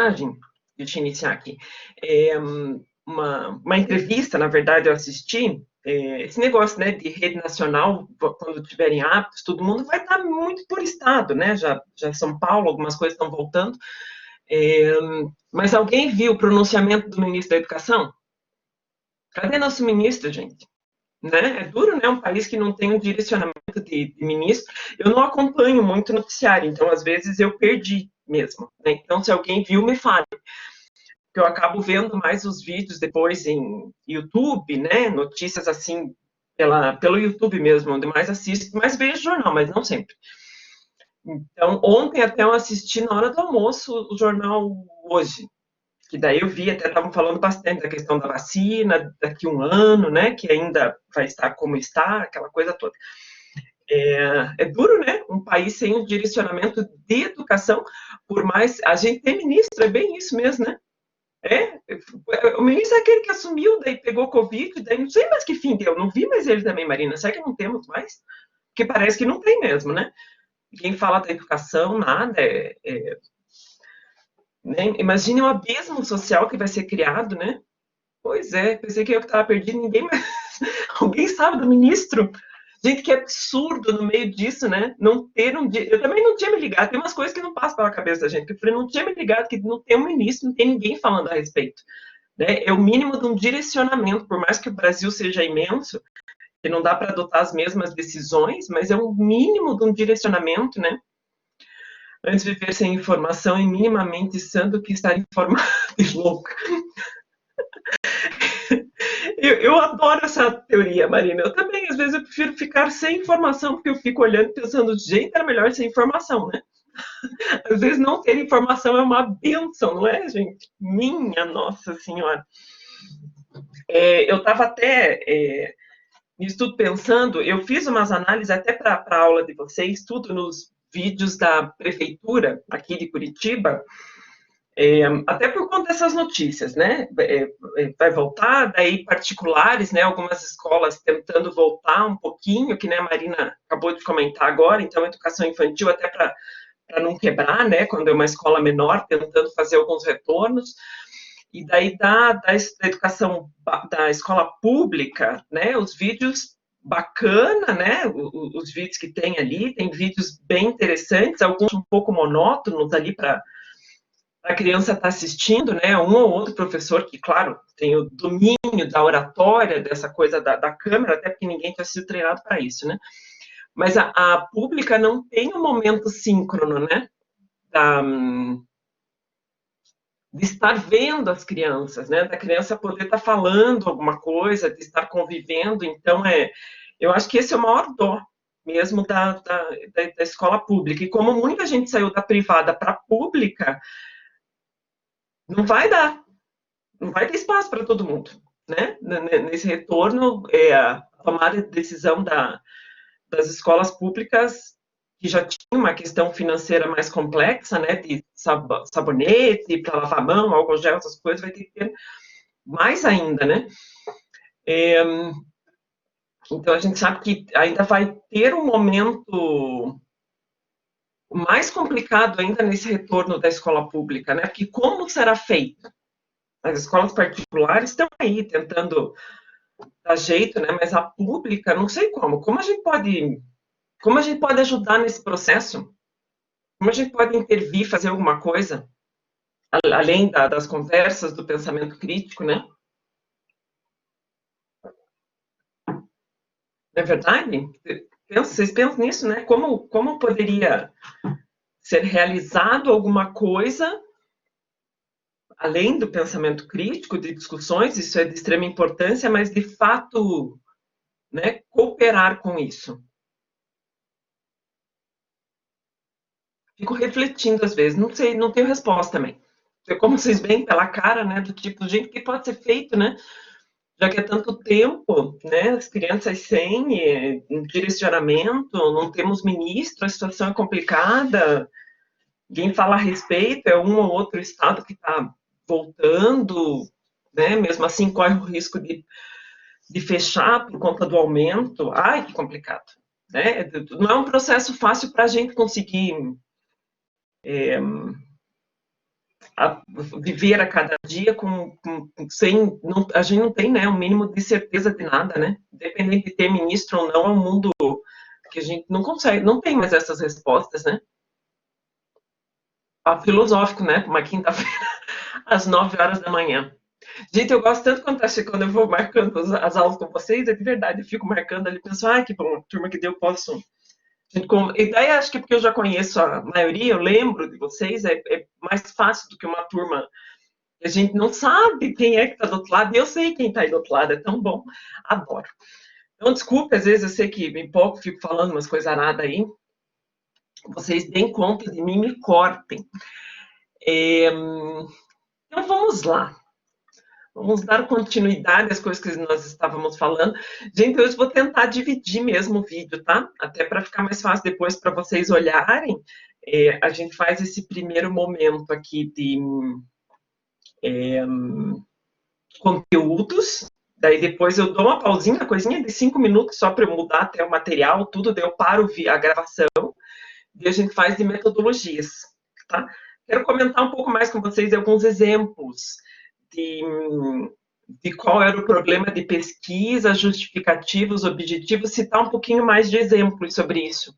reportagem, deixa eu iniciar aqui, uma entrevista, na verdade, eu assisti, esse negócio, né, de rede nacional, quando tiverem hábitos, todo mundo vai estar muito por estado, né, já São Paulo, algumas coisas estão voltando, mas alguém viu o pronunciamento do ministro da Educação? Cadê nosso ministro, gente? Né? É duro, né? Um país que não tem um direcionamento de ministro. Eu não acompanho muito noticiário, então às vezes eu perdi mesmo. Né? Então, se alguém viu, me fale. Porque eu acabo vendo mais os vídeos depois em YouTube, né? Notícias assim, pelo YouTube mesmo, onde mais assisto, mais vejo jornal, mas não sempre. Então, ontem até eu assisti na hora do almoço o jornal Hoje, que daí eu vi, até estavam falando bastante da questão da vacina, daqui a um ano, né, que ainda vai estar como está, aquela coisa toda. É duro, né, um país sem um direcionamento de educação, por mais, a gente tem ministro, é bem isso mesmo, né, o ministro é aquele que assumiu, daí pegou Covid, daí não sei mais que fim deu, não vi mais ele também, Marina, será que não temos mais? Porque parece que não tem mesmo, né, quem fala da educação, nada, né? Imagine o abismo social que vai ser criado, né? Pois é, pensei que eu estava perdido, ninguém mais. Alguém sabe do ministro? Gente, que absurdo no meio disso, né? Não ter um. Eu também não tinha me ligado, tem umas coisas que não passam pela cabeça da gente, que eu falei, não tinha me ligado que não tem um ministro, não tem ninguém falando a respeito. Né? É o mínimo de um direcionamento, por mais que o Brasil seja imenso, que não dá para adotar as mesmas decisões, mas é um mínimo de um direcionamento, né? Antes viver sem informação e minimamente sã do que estar informado e louca. Eu adoro essa teoria, Marina. Eu também, às vezes, eu prefiro ficar sem informação, porque eu fico olhando e pensando, gente, era melhor sem informação, né? Às vezes não ter informação é uma benção, não é, gente? Minha Nossa Senhora. Eu estava até nisso tudo pensando, eu fiz umas análises até para a aula de vocês, tudo nos vídeos da prefeitura aqui de Curitiba, até por conta dessas notícias, né? Vai voltar, daí particulares, né? Algumas escolas tentando voltar um pouquinho, que né, a Marina acabou de comentar agora, então educação infantil até para não quebrar, né? Quando é uma escola menor, tentando fazer alguns retornos. E daí da educação da escola pública, né? Os vídeos bacana, né? Os vídeos que tem ali, tem vídeos bem interessantes, alguns um pouco monótonos ali para a criança estar assistindo, né, um ou outro professor que, claro, tem o domínio da oratória, dessa coisa da câmera, até porque ninguém tinha sido treinado para isso, né, mas a pública não tem um momento síncrono, né, de estar vendo as crianças, né, da criança poder estar falando alguma coisa, de estar convivendo, então, eu acho que esse é o maior dó, mesmo da escola pública, e como muita gente saiu da privada para a pública, não vai dar, não vai ter espaço para todo mundo, né? Nesse retorno, a tomada de decisão das escolas públicas, que já tinha uma questão financeira mais complexa, né? De sabonete para lavar a mão, álcool gel, essas coisas, vai ter que ter mais ainda, né? Então, a gente sabe que ainda vai ter um momento mais complicado ainda nesse retorno da escola pública, né? Porque como será feito? As escolas particulares estão aí tentando dar jeito, né? Mas a pública, não sei como. Como a gente pode ajudar nesse processo? Como a gente pode intervir, fazer alguma coisa? Além das conversas, do pensamento crítico, né? Não é verdade? Vocês pensam nisso, né? Como poderia ser realizado alguma coisa além do pensamento crítico, de discussões, isso é de extrema importância, mas de fato, né, cooperar com isso. Fico refletindo às vezes, não sei, não tenho resposta também. Como vocês veem pela cara, né, do tipo, gente, o que pode ser feito, né? Já que é tanto tempo, né, as crianças sem direcionamento, não temos ministro, a situação é complicada, ninguém fala a respeito, é um ou outro estado que está voltando, né, mesmo assim corre o risco de fechar por conta do aumento. Ai, que complicado. Né? Não é um processo fácil para a gente conseguir viver a cada dia sem, não, a gente não tem, né, um mínimo de certeza de nada, né? Independente de ter ministro ou não, é um mundo que a gente não consegue, não tem mais essas respostas, né? Filosófico, né? Uma quinta-feira às 9 horas da manhã. Gente, eu gosto tanto quando eu vou marcando as aulas com vocês, é de verdade, eu fico marcando ali, penso, ai, que bom, turma que deu, posso. E daí acho que porque eu já conheço a maioria, eu lembro de vocês, é mais fácil do que uma turma que a gente não sabe quem é que está do outro lado, e eu sei quem está aí do outro lado, é tão bom, adoro. Então, desculpe, às vezes eu sei que me empolgo, fico falando umas coisas aradas aí, vocês deem conta de mim, me cortem. Então, vamos lá. Vamos dar continuidade às coisas que nós estávamos falando. Gente, hoje vou tentar dividir mesmo o vídeo, tá? Até para ficar mais fácil depois para vocês olharem. A gente faz esse primeiro momento aqui de conteúdos. Daí depois eu dou uma pausinha, coisinha de 5 minutos só para eu mudar até o material, tudo. Daí eu paro a gravação e a gente faz de metodologias, tá? Quero comentar um pouco mais com vocês alguns exemplos de qual era o problema de pesquisa, justificativos, objetivos, citar um pouquinho mais de exemplos sobre isso,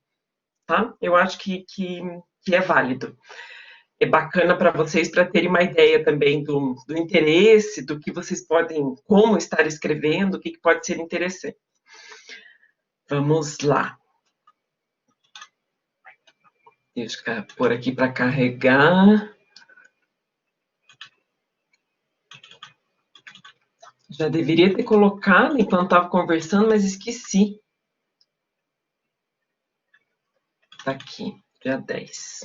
tá? Eu acho que é válido. É bacana para vocês, para terem uma ideia também do interesse, do que vocês podem, como estar escrevendo, o que pode ser interessante. Vamos lá. Deixa eu pôr aqui para carregar. Já deveria ter colocado enquanto estava conversando, mas esqueci. Tá aqui, dia 10.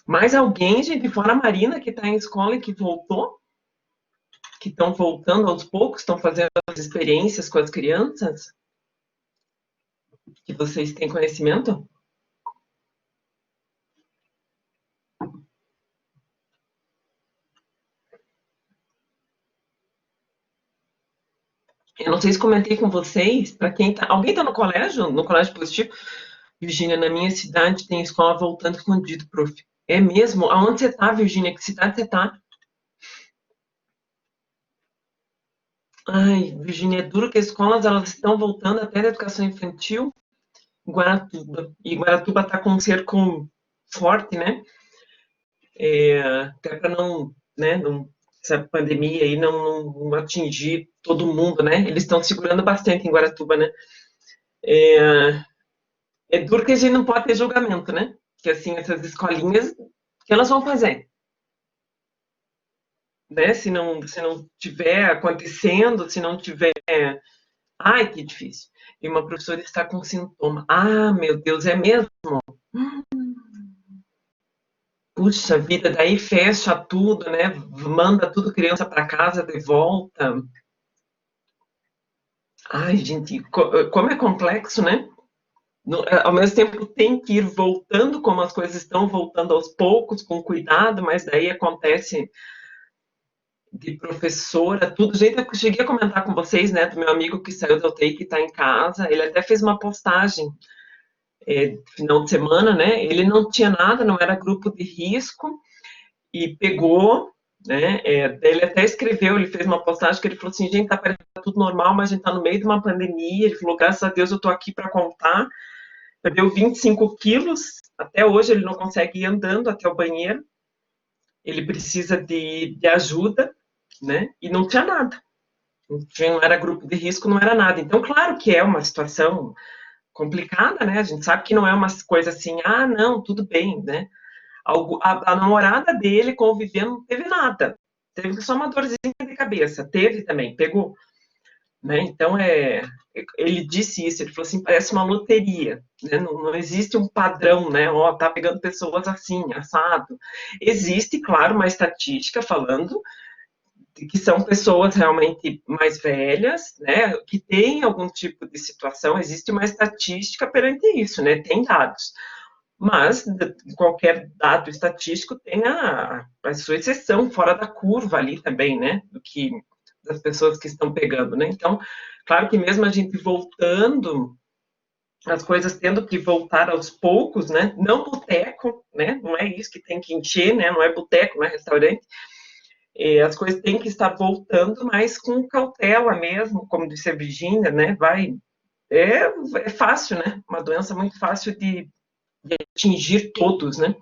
Mais alguém, gente, fora a Marina, que está em escola e que voltou? Que estão voltando aos poucos, estão fazendo as experiências com as crianças? Que vocês têm conhecimento? Eu não sei se comentei com vocês, para quem tá. Alguém está no colégio positivo? Virgínia, na minha cidade tem escola voltando escondido, prof. É mesmo? Aonde você está, Virgínia? Que cidade você está? Ai, Virgínia, é duro que as escolas elas estão voltando até da educação infantil em Guaratuba. E Guaratuba está com um cerco forte, né? Até para não, né, essa pandemia aí não atingir todo mundo, né? Eles estão segurando bastante em Guaratuba, né? É duro que a gente não pode ter julgamento, né? Que assim, essas escolinhas, o que elas vão fazer? Né? Se não tiver acontecendo, se não tiver. Ai, que difícil. E uma professora está com sintoma. Ah, meu Deus, é mesmo? Puxa vida, daí fecha tudo, né? Manda tudo criança para casa de volta. Ai, gente, como é complexo, né? Ao mesmo tempo tem que ir voltando, como as coisas estão voltando aos poucos, com cuidado, mas daí acontece de professora, tudo. Gente, eu cheguei a comentar com vocês, né, do meu amigo que saiu da UTI, que está em casa, ele até fez uma postagem final de semana, né, ele não tinha nada, não era grupo de risco, e pegou, né, ele até escreveu, ele fez uma postagem que ele falou assim, gente, tá parecendo tudo normal, mas a gente tá no meio de uma pandemia, ele falou, graças a Deus eu tô aqui para contar, perdeu 25 quilos, até hoje ele não consegue ir andando até o banheiro, ele precisa de ajuda, né, e não tinha nada, não era grupo de risco, não era nada, então claro que é uma situação complicada, né, a gente sabe que não é uma coisa assim, ah, não, tudo bem, né, a namorada dele convivendo não teve nada. Teve só uma dorzinha de cabeça. Teve também, pegou. Né? Então, ele disse isso, ele falou assim, parece uma loteria. Né? Não existe um padrão, né? Ó, tá pegando pessoas assim, assado. Existe, claro, uma estatística falando que são pessoas realmente mais velhas, né, que têm algum tipo de situação, existe uma estatística perante isso, né, tem dados. Mas qualquer dado estatístico tem a sua exceção fora da curva ali também, né? Das pessoas que estão pegando, né? Então, claro que mesmo a gente voltando as coisas tendo que voltar aos poucos, né? Não boteco, né? Não é isso que tem que encher, né? Não é boteco, não é restaurante. As coisas têm que estar voltando, mas com cautela mesmo, como disse a Virginia, né? É, é fácil, né? Uma doença muito fácil de atingir todos, né?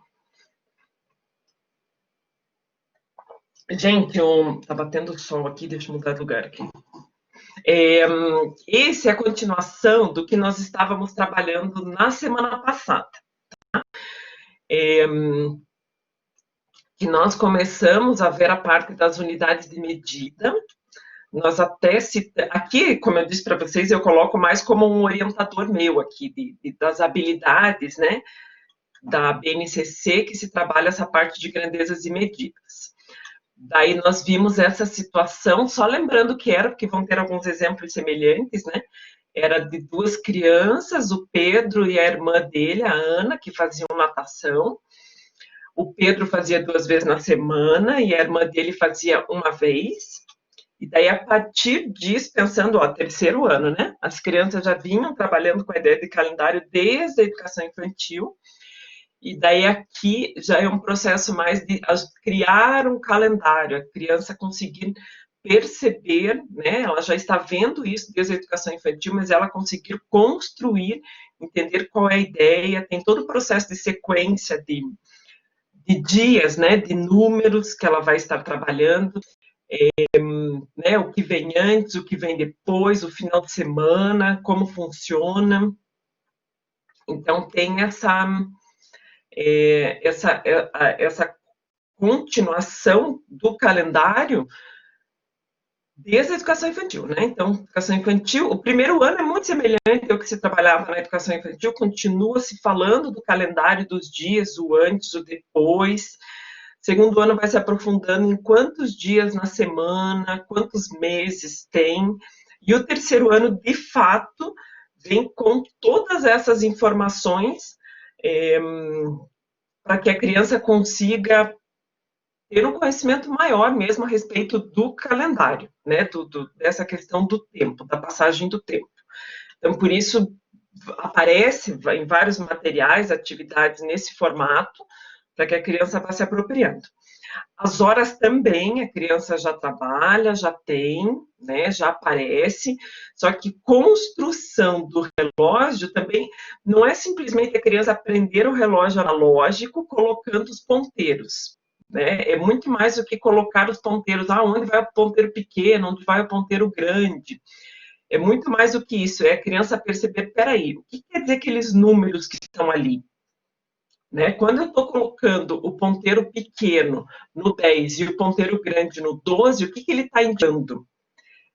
Gente, tá batendo sol aqui, deixa eu mudar de lugar aqui. Esse é a continuação do que nós estávamos trabalhando na semana passada. Que nós começamos a ver a parte das unidades de medida. Nós até aqui, como eu disse para vocês, eu coloco mais como um orientador meu aqui das habilidades, né, da BNCC, que se trabalha essa parte de grandezas e medidas. Daí nós vimos essa situação, só lembrando que era, porque vão ter alguns exemplos semelhantes, né? Era de duas crianças, o Pedro e a irmã dele, a Ana, que faziam natação. O Pedro fazia 2 vezes na semana e a irmã dele fazia uma vez. E daí, a partir disso, pensando, ó, terceiro ano, né? As crianças já vinham trabalhando com a ideia de calendário desde a educação infantil. E daí aqui já é um processo mais de criar um calendário, a criança conseguir perceber, né? Ela já está vendo isso desde a educação infantil, mas ela conseguir construir, entender qual é a ideia, tem todo o processo de sequência de dias, né? De números que ela vai estar trabalhando, né? O que vem antes, o que vem depois, o final de semana, como funciona. Então tem essa continuação do calendário desde a educação infantil, né? Então, educação infantil, o primeiro ano é muito semelhante ao que se trabalhava na educação infantil, continua se falando do calendário dos dias, o antes, o depois. Segundo ano vai se aprofundando em quantos dias na semana, quantos meses tem. E o terceiro ano, de fato, vem com todas essas informações para que a criança consiga ter um conhecimento maior mesmo a respeito do calendário, né, dessa questão do tempo, da passagem do tempo. Então, por isso, aparece em vários materiais, atividades nesse formato, para que a criança vá se apropriando. As horas também, a criança já trabalha, já tem, né, já aparece, só que construção do relógio também não é simplesmente a criança aprender o relógio analógico colocando os ponteiros, né, é muito mais do que colocar os ponteiros, onde vai o ponteiro pequeno, onde vai o ponteiro grande, é muito mais do que isso, é a criança perceber, peraí, o que quer dizer aqueles números que estão ali? Né? Quando eu estou colocando o ponteiro pequeno no 10 e o ponteiro grande no 12, o que ele está indicando?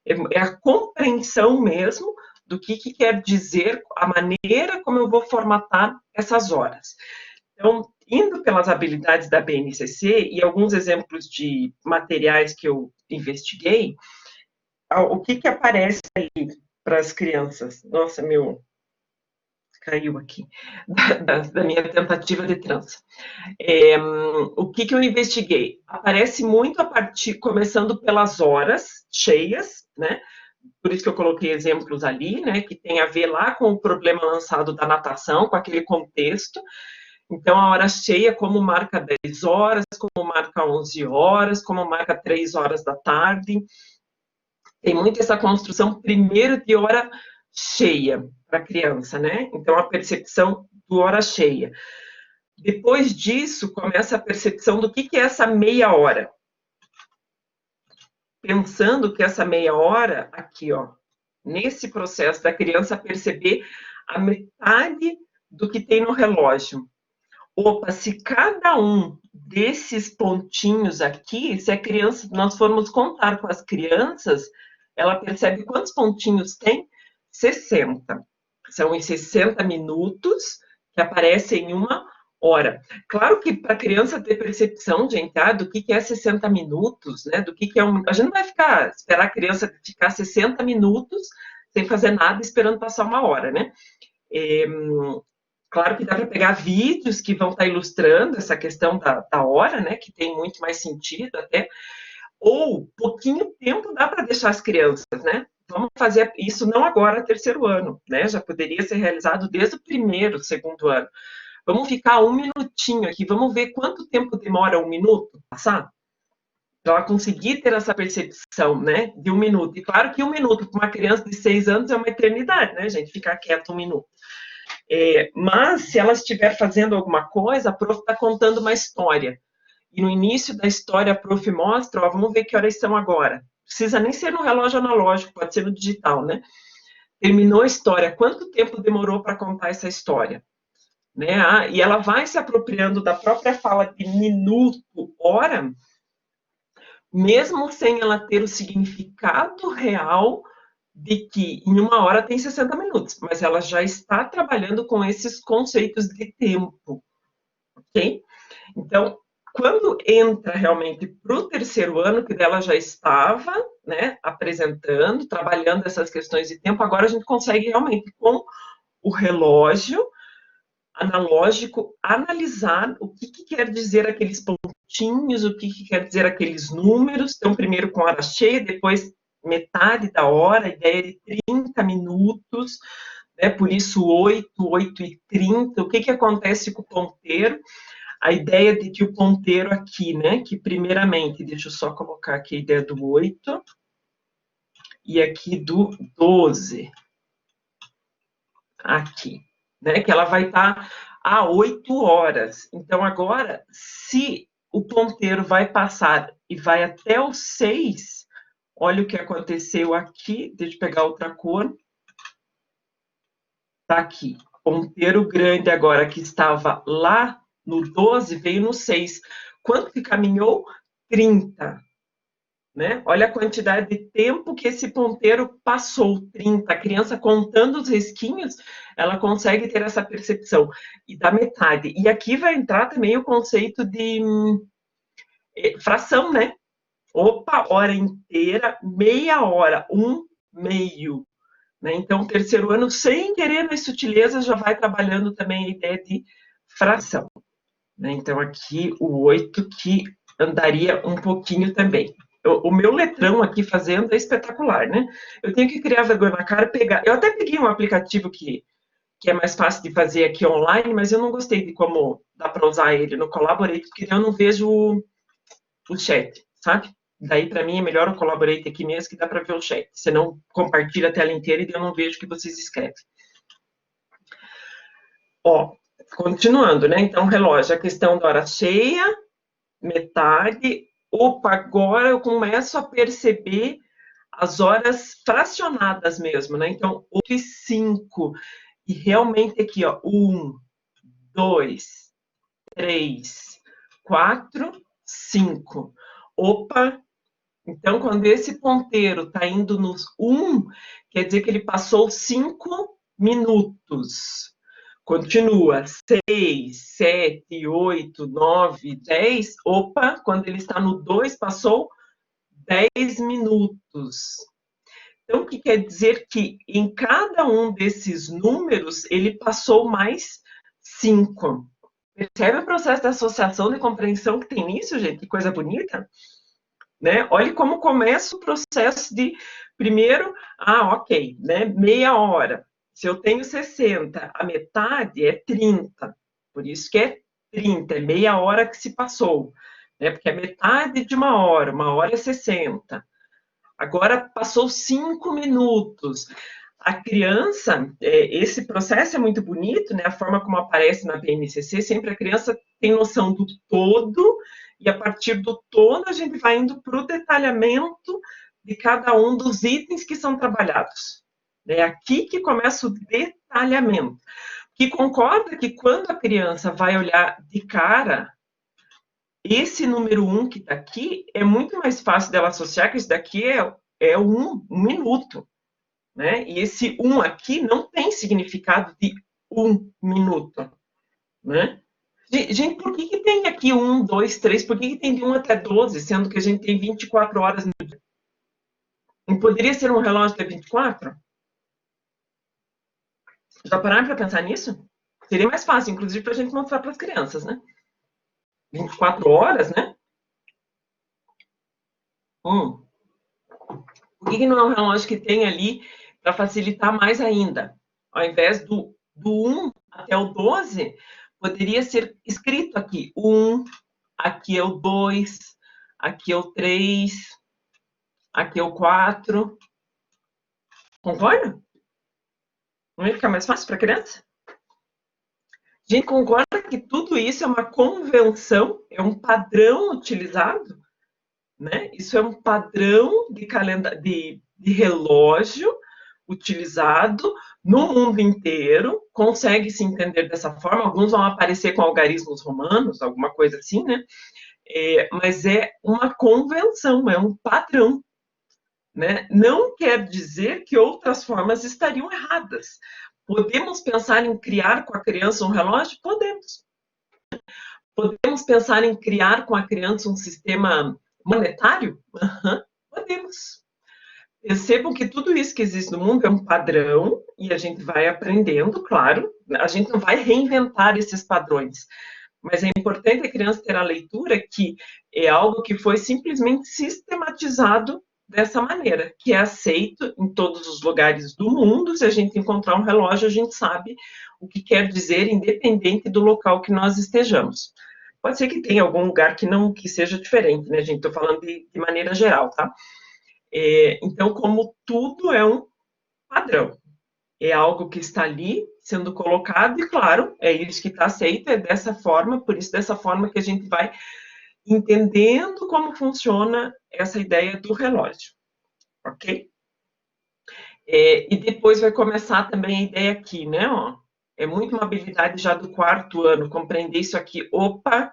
É a compreensão mesmo do que quer dizer a maneira como eu vou formatar essas horas. Então, indo pelas habilidades da BNCC e alguns exemplos de materiais que eu investiguei, o que aparece ali para as crianças? Nossa, caiu aqui, da minha tentativa de trança. O que eu investiguei? Aparece muito a partir, começando pelas horas cheias, né? Por isso que eu coloquei exemplos ali, né? Que tem a ver lá com o problema lançado da natação, com aquele contexto. Então, a hora cheia, como marca 10 horas, como marca 11 horas, como marca 3 horas da tarde. Tem muito essa construção, primeiro, de hora cheia para a criança, né? Então, a percepção do hora cheia. Depois disso, começa a percepção do que é essa meia hora. Pensando que essa meia hora, aqui, ó, nesse processo da criança perceber a metade do que tem no relógio. Opa, se cada um desses pontinhos aqui, se a criança, nós formos contar com as crianças, ela percebe quantos pontinhos tem? 60. São os 60 minutos que aparecem em uma hora. Claro que para a criança ter percepção, gente, do que é 60 minutos, né? Do que é um. A gente não vai esperar a criança ficar 60 minutos sem fazer nada esperando passar uma hora, né? Claro que dá para pegar vídeos que vão estar ilustrando essa questão da hora, né? Que tem muito mais sentido até. Ou pouquinho tempo dá para deixar as crianças, né? vamos fazer isso não agora, terceiro ano, né? Já poderia ser realizado desde o primeiro, segundo ano. Vamos ficar um minutinho aqui, vamos ver quanto tempo demora um minuto passar? Para ela conseguir ter essa percepção, né, de um minuto. E claro que um minuto para uma criança de 6 anos é uma eternidade, né, gente? Ficar quieto um minuto. Mas, se ela estiver fazendo alguma coisa, a prof está contando uma história. E no início da história, a prof mostra, ó, vamos ver que horas são agora. Precisa nem ser no relógio analógico, pode ser no digital, né? Terminou a história, quanto tempo demorou para contar essa história? Né? E ela vai se apropriando da própria fala de minuto, hora, mesmo sem ela ter o significado real de que em uma hora tem 60 minutos, mas ela já está trabalhando com esses conceitos de tempo, ok? Então, quando entra realmente para o terceiro ano, que dela já estava, né, apresentando, trabalhando essas questões de tempo, agora a gente consegue realmente, com o relógio analógico, analisar o que quer dizer aqueles pontinhos, o que quer dizer aqueles números. Então, primeiro com hora cheia, depois metade da hora, a ideia de 30 minutos, né? Por isso 8, 8h30. O que acontece com o ponteiro? A ideia de que o ponteiro aqui, né, que primeiramente, deixa eu só colocar aqui a ideia do 8, e aqui do 12, aqui, né, que ela vai estar a 8 horas. Então, agora, se o ponteiro vai passar e vai até o 6, olha o que aconteceu aqui, deixa eu pegar outra cor, tá aqui, ponteiro grande agora, que estava lá no 12, veio no 6. Quanto que caminhou? 30. Né? Olha a quantidade de tempo que esse ponteiro passou, 30. A criança contando os risquinhos, ela consegue ter essa percepção. E da metade. E aqui vai entrar também o conceito de fração, né? Opa, hora inteira, meia hora, um meio. Né? Então, o terceiro ano, sem querer nas sutilezas, já vai trabalhando também a ideia de fração. Né? Então, aqui o 8 que andaria um pouquinho também. O meu letrão aqui fazendo é espetacular, né? Eu tenho que criar vergonha na cara, pegar. Eu até peguei um aplicativo que é mais fácil de fazer aqui online, mas eu não gostei de como dá para usar ele no Collaborate, porque eu não vejo o chat, sabe? Daí, para mim, é melhor o Collaborate aqui mesmo, que dá para ver o chat. Você não compartilha a tela inteira e eu não vejo o que vocês escrevem. Ó, continuando, né? Então, relógio, a questão da hora cheia, metade. Opa, agora eu começo a perceber as horas fracionadas mesmo, né? Então, 8 e 5. E realmente aqui, ó, 1, 2, 3, 4, 5. Opa, então quando esse ponteiro está indo nos 1, quer dizer que ele passou 5 minutos. Continua, 6, 7, 8, 9, 10. Opa, quando ele está no 2, passou 10 minutos. Então, o que quer dizer que em cada um desses números, ele passou mais 5. Percebe o processo de associação de compreensão que tem nisso, gente? Que coisa bonita. Né? Olha como começa o processo de, primeiro, ok, né? Meia hora. Se eu tenho 60, a metade é 30. Por isso que é 30, é meia hora que se passou. Né? Porque é metade de uma hora é 60. Agora passou 5 minutos. A criança, esse processo é muito bonito, né? A forma como aparece na BNCC, sempre a criança tem noção do todo, e a partir do todo a gente vai indo para o detalhamento de cada um dos itens que são trabalhados. É aqui que começa o detalhamento. Que concorda que quando a criança vai olhar de cara, esse número 1 que está aqui, é muito mais fácil dela associar que esse daqui é um minuto. Né? E esse 1 aqui não tem significado de 1 minuto. Né? Gente, por que tem aqui 1, 2, 3? Por que tem de 1 até 12, sendo que a gente tem 24 horas no dia? Não poderia ser um relógio de 24? Já pararam para pensar nisso? Seria mais fácil, inclusive, para a gente mostrar para as crianças, né? 24 horas, né? Por que não é um relógio que tem ali para facilitar mais ainda? Ao invés do 1 até o 12, poderia ser escrito aqui, o 1, aqui é o 2, aqui é o 3, aqui é o 4. Concorda? Não ia ficar mais fácil para a criança? A gente concorda que tudo isso é uma convenção, é um padrão utilizado, né? Isso é um padrão de relógio utilizado no mundo inteiro, consegue se entender dessa forma. Alguns vão aparecer com algarismos romanos, alguma coisa assim, né? Mas é uma convenção, é um padrão, né? Não quer dizer que outras formas estariam erradas. Podemos pensar em criar com a criança um relógio? Podemos. Podemos pensar em criar com a criança um sistema monetário? Uhum, podemos. Percebam que tudo isso que existe no mundo é um padrão e a gente vai aprendendo, claro. A gente não vai reinventar esses padrões, mas é importante a criança ter a leitura que é algo que foi simplesmente sistematizado dessa maneira, que é aceito em todos os lugares do mundo. Se a gente encontrar um relógio, a gente sabe o que quer dizer, independente do local que nós estejamos. Pode ser que tenha algum lugar que seja diferente, né, gente? Estou falando de maneira geral, tá? Então, como tudo é um padrão, é algo que está ali sendo colocado, e claro, é isso que está aceito, é dessa forma, por isso dessa forma que a gente vai entendendo como funciona essa ideia do relógio, ok? E depois vai começar também a ideia aqui, né? Ó, é muito uma habilidade já do 4º ano, compreender isso aqui. Opa,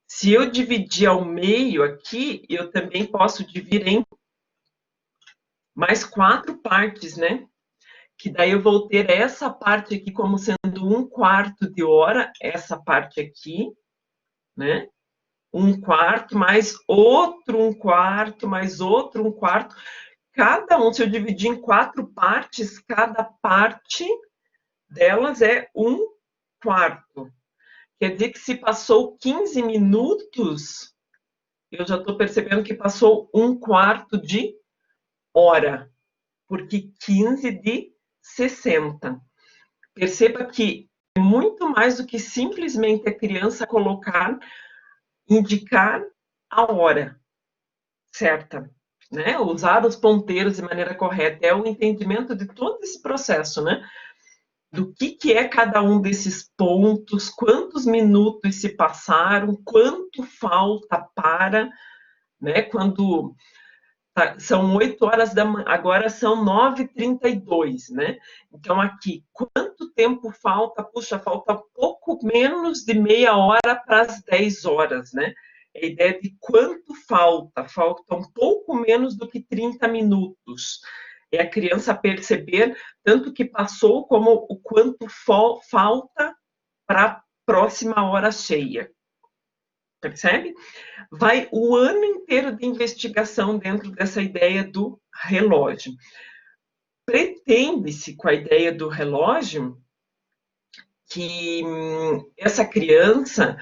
se eu dividir ao meio aqui, eu também posso dividir em mais 4 partes, né? Que daí eu vou ter essa parte aqui como sendo 1/4 de hora, essa parte aqui, né? 1/4, mais outro 1/4, mais outro 1/4. Cada um, se eu dividir em 4 partes, cada parte delas é 1/4. Quer dizer que se passou 15 minutos, eu já estou percebendo que passou 1/4 de hora, porque 15 de 60. Perceba que é muito mais do que simplesmente a criança indicar a hora certa, né? Usar os ponteiros de maneira correta, é o entendimento de todo esse processo, né? Do que é cada um desses pontos, quantos minutos se passaram, quanto falta para, né? Quando são 8 horas da manhã, agora são 9h32, né? Então, aqui, quanto tempo falta? Puxa, falta pouco menos de meia hora para as 10 horas, né? A ideia de quanto falta um pouco menos do que 30 minutos. É a criança perceber tanto que passou como o quanto falta para a próxima hora cheia. Percebe? Vai o ano inteiro de investigação dentro dessa ideia do relógio. Pretende-se, com a ideia do relógio, que essa criança,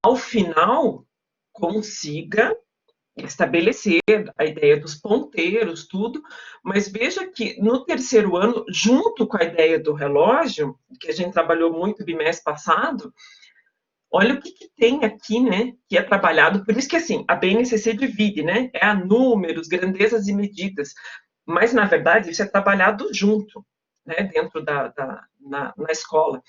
ao final, consiga estabelecer a ideia dos ponteiros, tudo, mas veja que no 3º ano, junto com a ideia do relógio, que a gente trabalhou muito bimestre passado, olha o que tem aqui, né, que é trabalhado. Por isso que, assim, a BNCC divide, né, é a números, grandezas e medidas, mas, na verdade, isso é trabalhado junto, né, dentro na escola.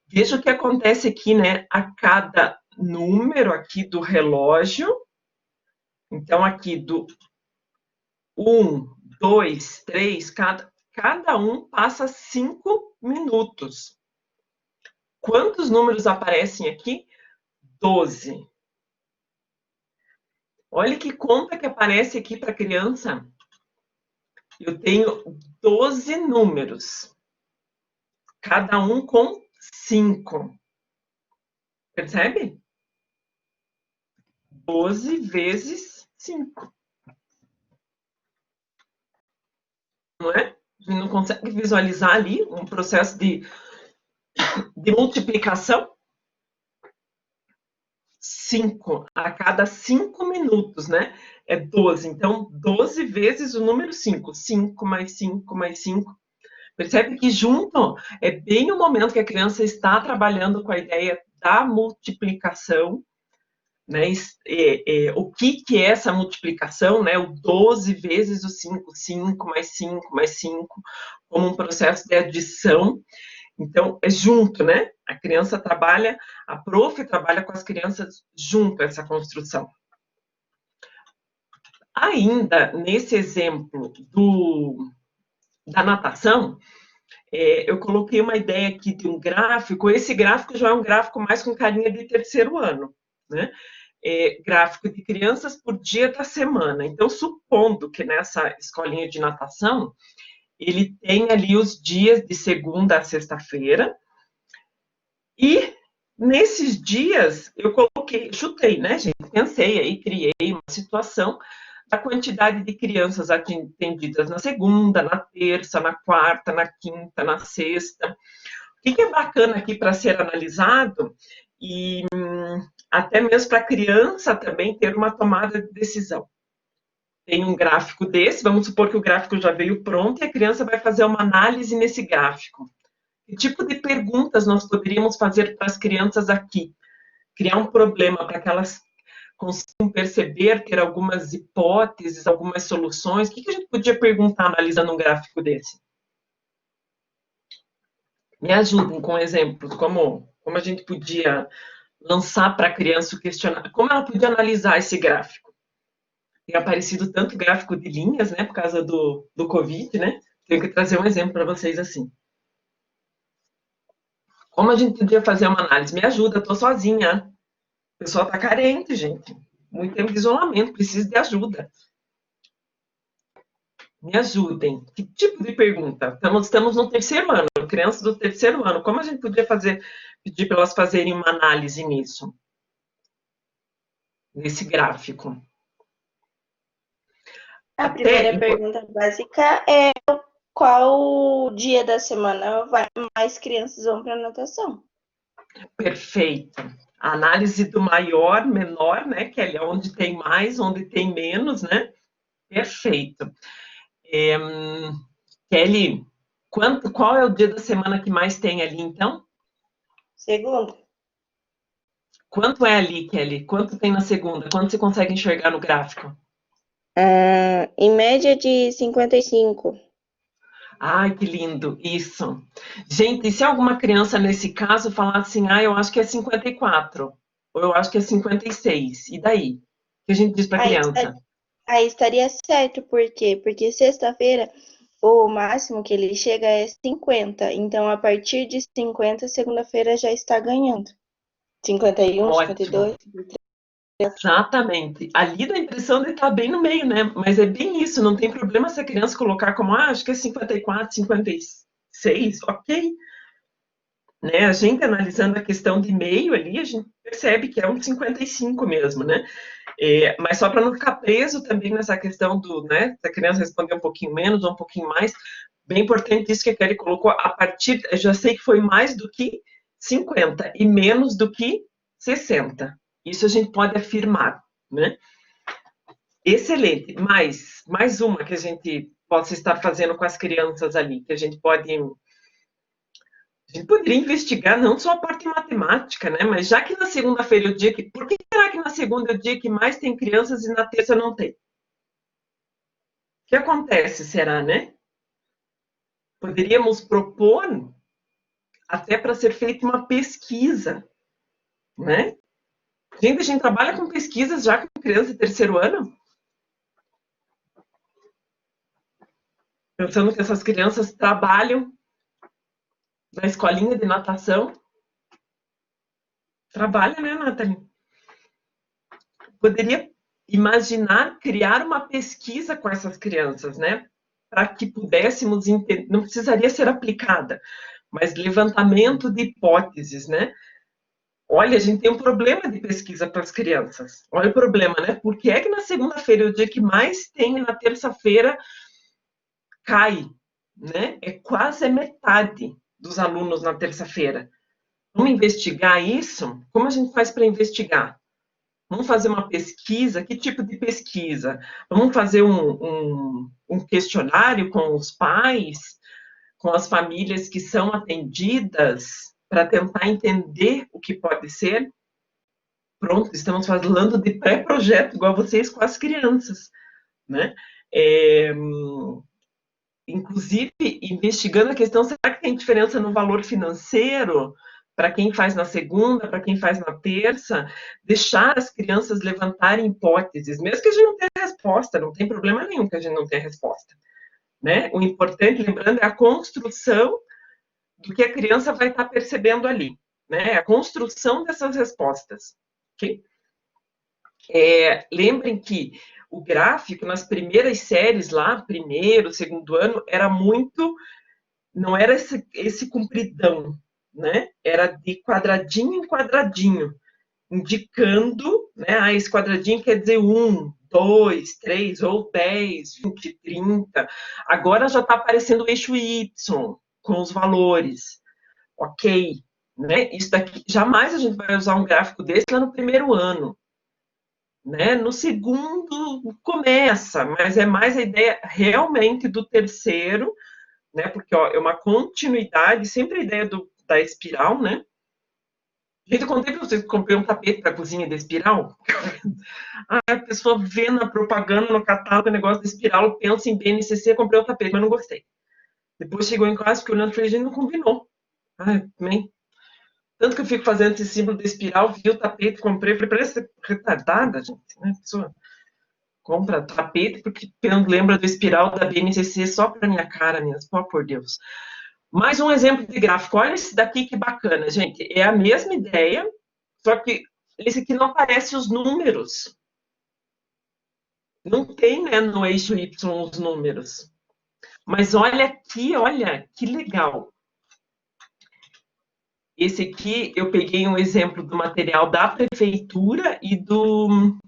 Veja o que acontece aqui, né, a cada número aqui do relógio, então, aqui do 1, 2, 3, cada um passa 5 minutos. Quantos números aparecem aqui? 12. Olha que conta que aparece aqui para a criança. Eu tenho 12 números, cada um com 5. Percebe? 12 vezes 5. Não é? A gente não consegue visualizar ali um processo de multiplicação? 5 a cada 5 minutos, né? é 12. Então, 12 vezes o número 5. 5 mais 5 mais 5. Percebe que junto é bem o momento que a criança está trabalhando com a ideia da multiplicação, né? O que é essa multiplicação, né? O 12 vezes o 5, 5 mais 5 mais 5, como um processo de adição. Então, é junto, né? A criança trabalha, a prof trabalha com as crianças junto essa construção. Ainda nesse exemplo da natação, eu coloquei uma ideia aqui de um gráfico. Esse gráfico já é um gráfico mais com carinha de terceiro ano, né? Gráfico de crianças por dia da semana. Então, supondo que nessa escolinha de natação, ele tem ali os dias de segunda a sexta-feira, e nesses dias eu coloquei, chutei, né, gente? Pensei aí, criei uma situação da quantidade de crianças atendidas na segunda, na terça, na quarta, na quinta, na sexta. O que é bacana aqui para ser analisado, e até mesmo para a criança também ter uma tomada de decisão. Tem um gráfico desse, vamos supor que o gráfico já veio pronto e a criança vai fazer uma análise nesse gráfico. Que tipo de perguntas nós poderíamos fazer para as crianças aqui? Criar um problema para que elas consigam perceber, ter algumas hipóteses, algumas soluções. O que a gente podia perguntar analisando um gráfico desse? Me ajudem com exemplos, como a gente podia lançar para a criança o questionário, como ela podia analisar esse gráfico. Tem aparecido tanto gráfico de linhas, né, por causa do Covid, né? Tenho que trazer um exemplo para vocês assim. Como a gente podia fazer uma análise? Me ajuda, estou sozinha. O pessoal está carente, gente. Muito tempo de isolamento, preciso de ajuda. Me ajudem. Que tipo de pergunta? Estamos no terceiro ano, crianças do terceiro ano. Como a gente podia pedir para elas fazerem uma análise nisso? Nesse gráfico. A primeira pergunta básica é qual dia da semana mais crianças vão para a natação? Perfeito. A análise do maior, menor, né? Que é onde tem mais, onde tem menos, né? Perfeito. Kelly, qual é o dia da semana que mais tem ali, então? Segunda. Quanto é ali, Kelly? Quanto tem na segunda? Quanto você consegue enxergar no gráfico? Em média de 55. Ai, que lindo, isso. Gente, e se alguma criança nesse caso falar assim, eu acho que é 54, ou eu acho que é 56, e daí? O que a gente diz para a criança? Aí estaria certo, por quê? Porque sexta-feira o máximo que ele chega é 50, então a partir de 50, segunda-feira já está ganhando. 51, Ótimo. 52, 53. Exatamente. Ali dá a impressão de estar bem no meio, né? Mas é bem isso, não tem problema se a criança colocar como, acho que é 54, 56, ok. Né? A gente analisando a questão de meio ali, a gente percebe que é um 55 mesmo, né? Mas só para não ficar preso também nessa questão né, se a criança responder um pouquinho menos ou um pouquinho mais, bem importante isso que a Kelly colocou, a partir, eu já sei que foi mais do que 50 e menos do que 60. Isso a gente pode afirmar, né? Excelente. Mais uma que a gente possa estar fazendo com as crianças ali, que a gente poderia investigar não só a parte matemática, né? Mas já que na segunda-feira é o dia que... Por que será que na segunda é o dia que mais tem crianças e na terça não tem? O que acontece, será, né? Poderíamos propor até para ser feita uma pesquisa, né? Gente, a gente trabalha com pesquisas já com criança de terceiro ano? Pensando que essas crianças trabalham na escolinha de natação. Trabalha, né, Nathalie? Poderia imaginar criar uma pesquisa com essas crianças, né? Para que pudéssemos entender, não precisaria ser aplicada, mas levantamento de hipóteses, né? Olha, a gente tem um problema de pesquisa para as crianças. Olha o problema, né? Por que é que na segunda-feira é o dia que mais tem e na terça-feira cai, né? É quase a metade dos alunos na terça-feira. Vamos investigar isso? Como a gente faz para investigar? Vamos fazer uma pesquisa. Que tipo de pesquisa? Vamos fazer um questionário com os pais, com as famílias que são atendidas, para tentar entender o que pode ser? Pronto, estamos falando de pré-projeto, igual vocês com as crianças, né? Inclusive, investigando a questão, será que tem diferença no valor financeiro para quem faz na segunda, para quem faz na terça? Deixar as crianças levantarem hipóteses, mesmo que a gente não tenha resposta, não tem problema nenhum que a gente não tenha resposta, né? O importante, lembrando, é a construção do que a criança vai estar percebendo ali, né? A construção dessas respostas, ok? Lembrem que o gráfico, nas primeiras séries lá, primeiro, segundo ano, era muito, não era esse compridão, né? Era de quadradinho em quadradinho, indicando, né? Esse quadradinho quer dizer 1, 2, 3, ou 10, 20, 30. Agora já está aparecendo o eixo Y, com os valores. Ok, né? Isso daqui, jamais a gente vai usar um gráfico desse lá no primeiro ano. Né? No segundo começa, mas é mais a ideia realmente do terceiro, né? Porque ó, é uma continuidade, sempre a ideia da espiral, né? Gente, eu contei para vocês que comprei um tapete para a cozinha de espiral. A pessoa vê na propaganda, no catálogo, o negócio de espiral, pensa em BNCC, comprei um tapete, mas não gostei. Depois chegou em casa, fiquei olhando e falei, gente, não combinou. Também. Tanto que eu fico fazendo esse símbolo de espiral, vi o tapete, comprei, falei, parece retardada, gente, né? Pessoa compra tapete porque lembra do espiral da BNCC só para minha cara mesmo, oh, por Deus. Mais um exemplo de gráfico. Olha esse daqui que bacana, gente. É a mesma ideia, só que esse aqui não aparece os números. Não tem, né, no eixo Y os números. Mas olha aqui, olha, que legal. Esse aqui eu peguei um exemplo do material da prefeitura e do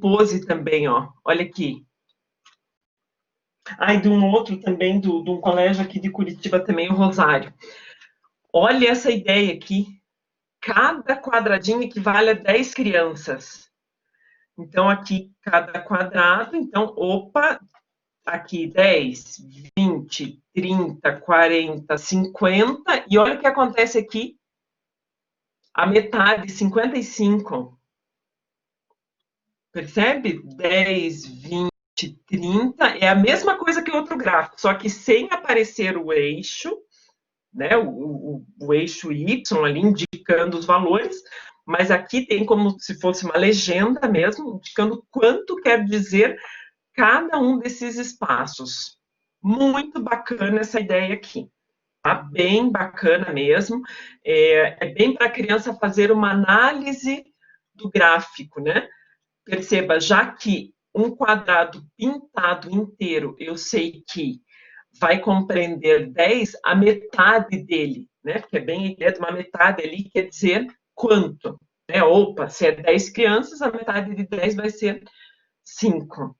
Pose também, ó. Olha aqui. E de um outro também, de um colégio aqui de Curitiba também, o Rosário. Olha essa ideia aqui. Cada quadradinho equivale a 10 crianças. Então, aqui, cada quadrado, então, opa, aqui 10, 20, 30, 40, 50, e olha o que acontece aqui, a metade, 55. Percebe? 10, 20, 30, é a mesma coisa que o outro gráfico, só que sem aparecer o eixo, né, o eixo Y ali indicando os valores, mas aqui tem como se fosse uma legenda mesmo, indicando quanto quer dizer cada um desses espaços. Muito bacana essa ideia aqui. Tá bem bacana mesmo. É bem para a criança fazer uma análise do gráfico, né? Perceba, já que um quadrado pintado inteiro, eu sei que vai compreender 10, a metade dele, né? Porque é bem a ideia de uma metade ali, quer dizer quanto? Né? Opa, se é 10 crianças, a metade de 10 vai ser 5.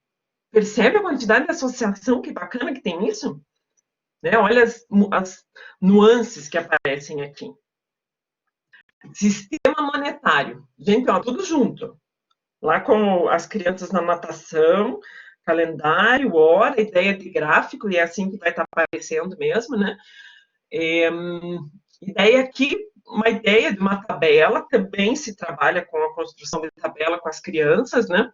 Percebe a quantidade de associação? Que bacana que tem isso? Né? Olha as nuances que aparecem aqui. Sistema monetário. Gente, ó, tudo junto. Lá com as crianças na natação, calendário, hora, ideia de gráfico, e é assim que vai estar aparecendo mesmo, né? Ideia aqui, uma ideia de uma tabela, também se trabalha com a construção de tabela com as crianças, né?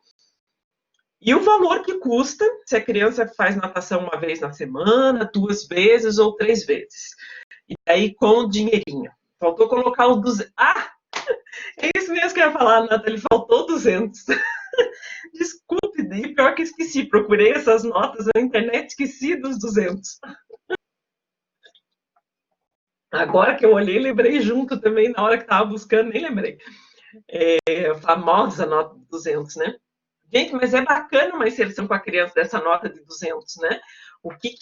E o valor que custa, se a criança faz natação uma vez na semana, 2 vezes ou 3 vezes. E aí com o dinheirinho. Faltou colocar o 200. É isso mesmo que eu ia falar, Nathalie, faltou 200. Desculpe, pior que esqueci, procurei essas notas na internet, esqueci dos 200. Agora que eu olhei, lembrei junto também, na hora que estava buscando, nem lembrei. A famosa nota de 200, né? Gente, mas é bacana uma inserção com a criança dessa nota de 200, né? O que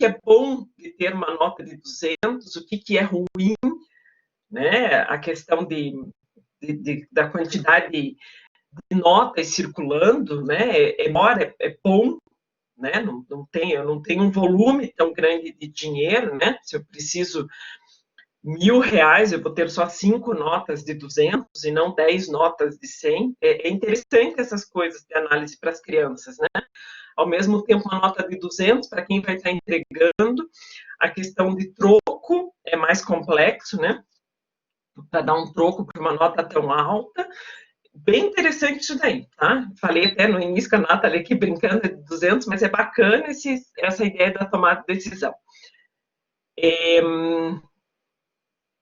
é bom de ter uma nota de 200, o que é ruim, né? A questão da quantidade de notas circulando, né? Embora é bom, né? Eu não tenho um volume tão grande de dinheiro, né? Se eu preciso R$ 1.000, eu vou ter só 5 notas de 200 e não 10 notas de 100. É interessante essas coisas de análise para as crianças, né? Ao mesmo tempo, uma nota de 200 para quem vai estar entregando. A questão de troco é mais complexo, né? Para dar um troco para uma nota tão alta. Bem interessante isso daí, tá? Falei até no início com a Nathalie aqui brincando de 200, mas é bacana essa ideia da tomada de decisão.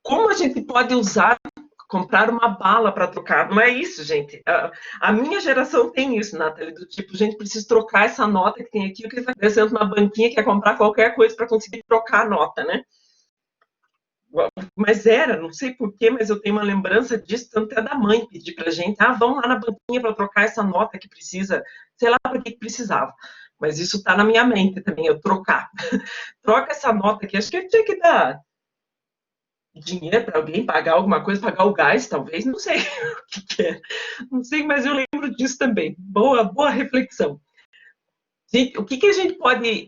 Como a gente pode comprar uma bala para trocar? Não é isso, gente. A minha geração tem isso, Nathalie, do tipo, gente, precisa trocar essa nota que tem aqui, o que vai descendo na banquinha, quer comprar qualquer coisa para conseguir trocar a nota, né? Mas não sei porquê, mas eu tenho uma lembrança disso, tanto é da mãe pedir pra gente, vamos lá na banquinha para trocar essa nota que precisa, sei lá para que precisava. Mas isso tá na minha mente também, eu trocar. Troca essa nota aqui, acho que eu tinha que dar dinheiro para alguém, pagar alguma coisa, pagar o gás, talvez, não sei o que é. Não sei, mas eu lembro disso também. Boa reflexão. Gente, o que a gente pode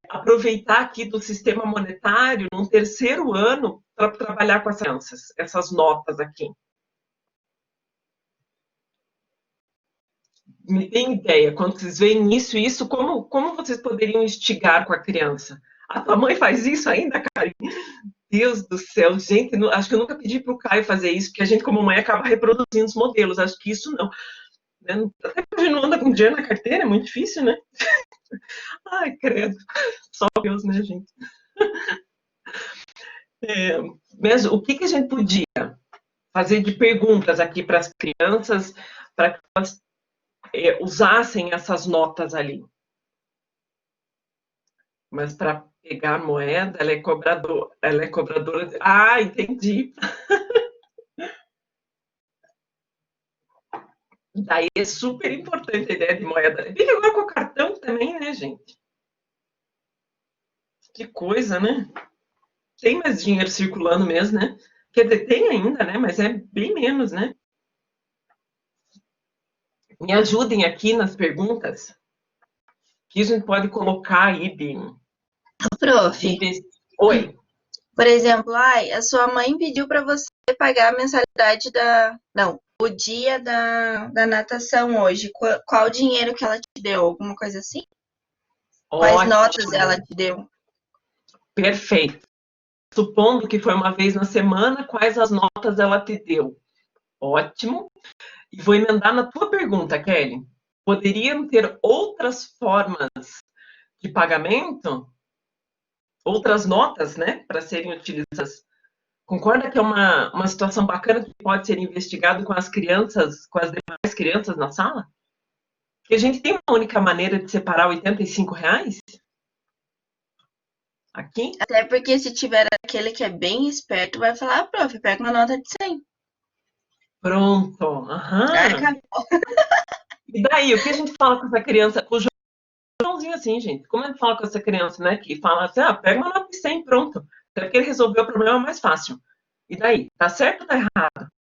aproveitar aqui do sistema monetário num terceiro ano para trabalhar com as crianças, essas notas aqui? Me tem ideia, quando vocês veem isso, como vocês poderiam instigar com a criança? A tua mãe faz isso ainda, Karen? Deus do céu, gente, acho que eu nunca pedi para o Caio fazer isso, porque a gente, como mãe, acaba reproduzindo os modelos. Acho que isso não. Né? Até porque a gente não anda com dinheiro na carteira, é muito difícil, né? Ai, credo. Só Deus, né, gente? Mesmo, o que a gente podia fazer de perguntas aqui para as crianças, para que elas usassem essas notas ali? Mas para pegar a moeda, ela é cobradora de... Ah, entendi. Daí é super importante a ideia de moeda. Bem agora com o cartão também, né, gente? Que coisa, né? Tem mais dinheiro circulando mesmo, né? Quer dizer, tem ainda, né? Mas é bem menos, né? Me ajudem aqui nas perguntas que a gente pode colocar aí de... Prof, Oi. por exemplo, a sua mãe pediu para você pagar a mensalidade Não, o dia da natação hoje. Qual dinheiro que ela te deu? Alguma coisa assim? Quais Ótimo. notas ela te deu? Perfeito. Supondo que foi uma vez na semana, quais as notas ela te deu? Ótimo. E vou emendar na tua pergunta, Kelly. Poderiam ter outras formas de pagamento? Outras notas, né, para serem utilizadas? Concorda que é uma situação bacana que pode ser investigado com as crianças, com as demais crianças na sala? Que a gente tem uma única maneira de separar R$ 85 aqui? Até porque se tiver aquele que é bem esperto, vai falar, prof, pega uma nota de 100. Pronto. Aham. E daí, o que a gente fala com essa criança? Com o Joãozinho assim, gente. Como a gente fala com essa criança, né? Que fala assim, pega uma nota de 100, pronto. Até porque ele resolveu o problema mais fácil. E daí? Tá certo ou tá errado?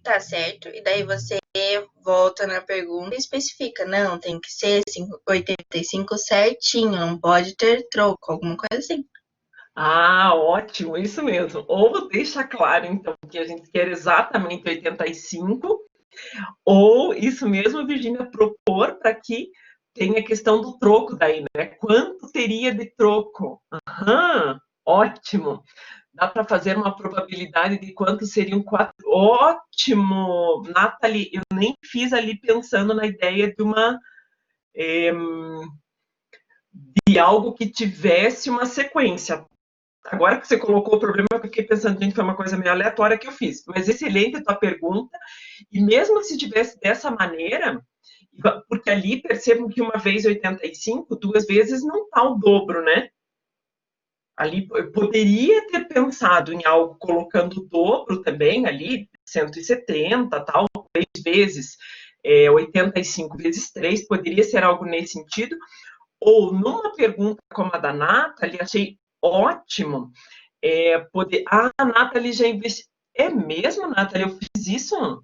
Tá certo. E daí você volta na pergunta e especifica. Não, tem que ser 85 certinho, não pode ter troco, alguma coisa assim. Ótimo, isso mesmo. Ou deixa claro, então, que a gente quer exatamente 85, ou isso mesmo, Virginia, propor para que tenha a questão do troco daí, né? Quanto teria de troco? Ótimo. Dá para fazer uma probabilidade de quanto seriam 4. Ótimo! Nathalie, eu nem fiz ali pensando na ideia de de algo que tivesse uma sequência. Agora que você colocou o problema, eu fiquei pensando, gente, foi uma coisa meio aleatória que eu fiz. Mas excelente a tua pergunta. E mesmo se tivesse dessa maneira, porque ali percebam que uma vez 85, duas vezes não está o dobro, né? Ali eu poderia ter pensado em algo colocando o dobro também ali, 170, tal, 3 vezes 85 vezes 3, poderia ser algo nesse sentido. Ou numa pergunta como a da Nathalie, achei ótimo poder... a Nathalie já investiu... É mesmo, Nathalie? Eu fiz isso?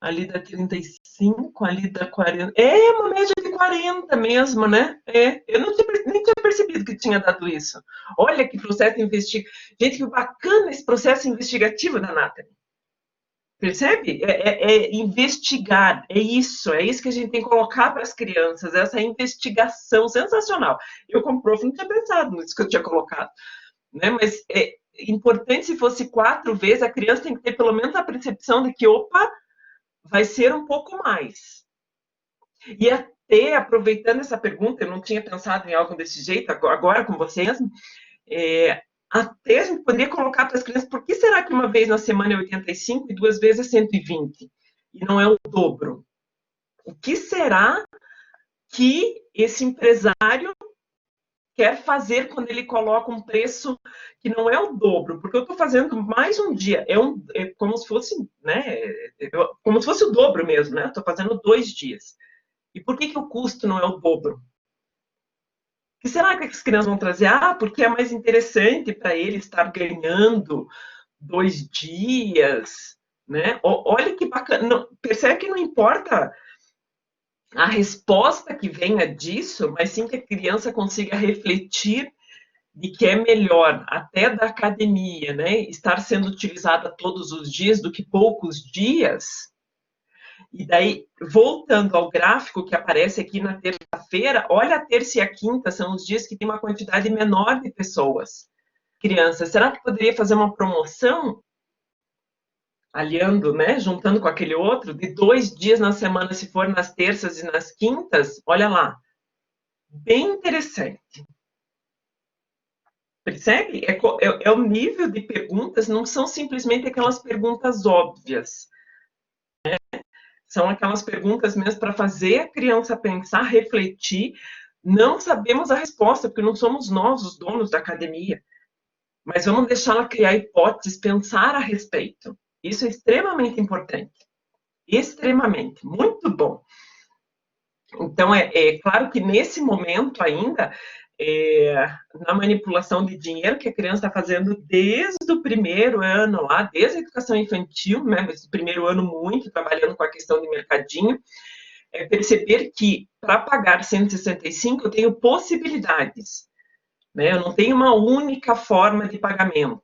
Ali da 35, ali da 40... É uma média de 40 mesmo, né? Eu não tinha, nem tinha percebido percebido que tinha dado isso. Olha que processo investigativo. Gente, que bacana esse processo investigativo da Nathalie. Percebe? É investigar, é isso que a gente tem que colocar para as crianças, essa investigação sensacional. Eu, como prof, não tinha pensado nisso que eu tinha colocado, né? Mas é importante, se fosse 4 vezes, a criança tem que ter pelo menos a percepção de que, opa, vai ser um pouco mais. E até, aproveitando essa pergunta, eu não tinha pensado em algo desse jeito, agora com vocês, até a gente poderia colocar para as crianças, por que será que uma vez na semana é 85 e 2 vezes é 120? E não é o dobro? O que será que esse empresário quer fazer quando ele coloca um preço que não é o dobro? Porque eu estou fazendo mais um dia, é como se fosse, né, como se fosse o dobro mesmo, né? Estou fazendo 2 dias. E por que o custo não é o dobro? O que será que as crianças vão trazer? Ah, porque é mais interessante para ele estar ganhando 2 dias, né? Olha que bacana. Não, percebe que não importa a resposta que venha disso, mas sim que a criança consiga refletir de que é melhor, até da academia, né, estar sendo utilizada todos os dias do que poucos dias. E daí, voltando ao gráfico que aparece aqui na terça-feira, olha, a terça e a quinta são os dias que tem uma quantidade menor de pessoas, crianças. Será que poderia fazer uma promoção, aliando, né, juntando com aquele outro, de 2 dias na semana, se for nas terças e nas quintas? Olha lá, bem interessante. Percebe? É o nível de perguntas, não são simplesmente aquelas perguntas óbvias. São aquelas perguntas mesmo para fazer a criança pensar, refletir. Não sabemos a resposta, porque não somos nós os donos da academia. Mas vamos deixá-la criar hipóteses, pensar a respeito. Isso é extremamente importante. Extremamente. Muito bom. Então, é claro que nesse momento ainda, na manipulação de dinheiro que a criança está fazendo desde o primeiro ano lá, desde a educação infantil, né, mas no primeiro ano muito, trabalhando com a questão de mercadinho, é perceber que para pagar 165 eu tenho possibilidades, né, eu não tenho uma única forma de pagamento.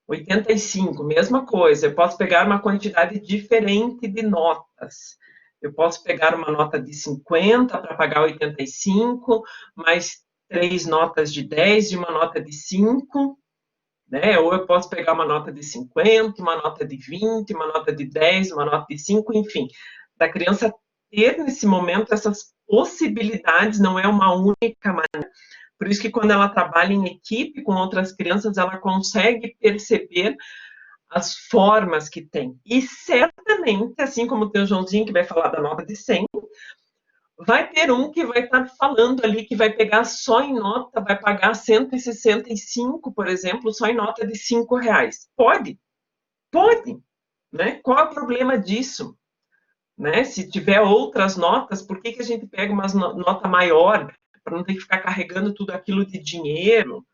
85, mesma coisa, eu posso pegar uma quantidade diferente de notas. Eu posso pegar uma nota de 50 para pagar 85, mais 3 notas de 10 e uma nota de 5, né? Ou eu posso pegar uma nota de 50, uma nota de 20, uma nota de 10, uma nota de 5, enfim. Da criança ter nesse momento essas possibilidades, não é uma única maneira. Por isso que quando ela trabalha em equipe com outras crianças, ela consegue perceber as formas que tem. E certamente, assim como tem o Joãozinho que vai falar da nota de 100, vai ter um que vai estar falando ali que vai pegar só em nota, vai pagar 165, por exemplo, só em nota de R$5. Pode, pode, né? Qual é o problema disso? Né? Se tiver outras notas, por que a gente pega uma nota maior para não ter que ficar carregando tudo aquilo de dinheiro?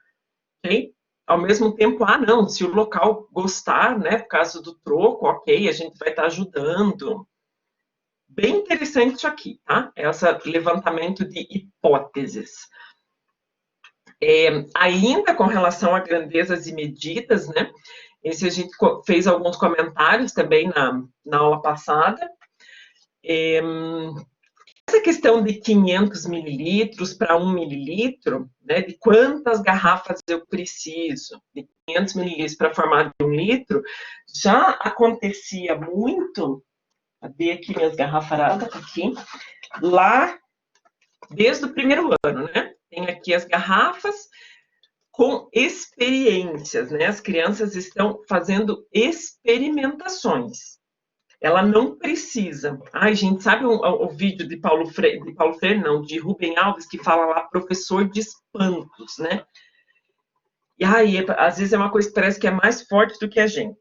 Okay? Ao mesmo tempo, não, se o local gostar, né, por causa do troco, ok, a gente vai estar ajudando. Bem interessante isso aqui, tá? Esse levantamento de hipóteses. Ainda com relação a grandezas e medidas, né, esse a gente fez alguns comentários também na aula passada. Essa questão de 500 mililitros para 1 mililitro, né, de quantas garrafas eu preciso, de 500 mililitros para formar de 1 litro, já acontecia muito, cadê aqui minhas garrafaradas, aqui, lá, desde o primeiro ano, né, tem aqui as garrafas com experiências, né, as crianças estão fazendo experimentações. Ela não precisa. Ai, gente, sabe o vídeo de Paulo Freire, não, de Rubem Alves, que fala lá, professor de espantos, né? E aí, às vezes é uma coisa que parece que é mais forte do que a gente.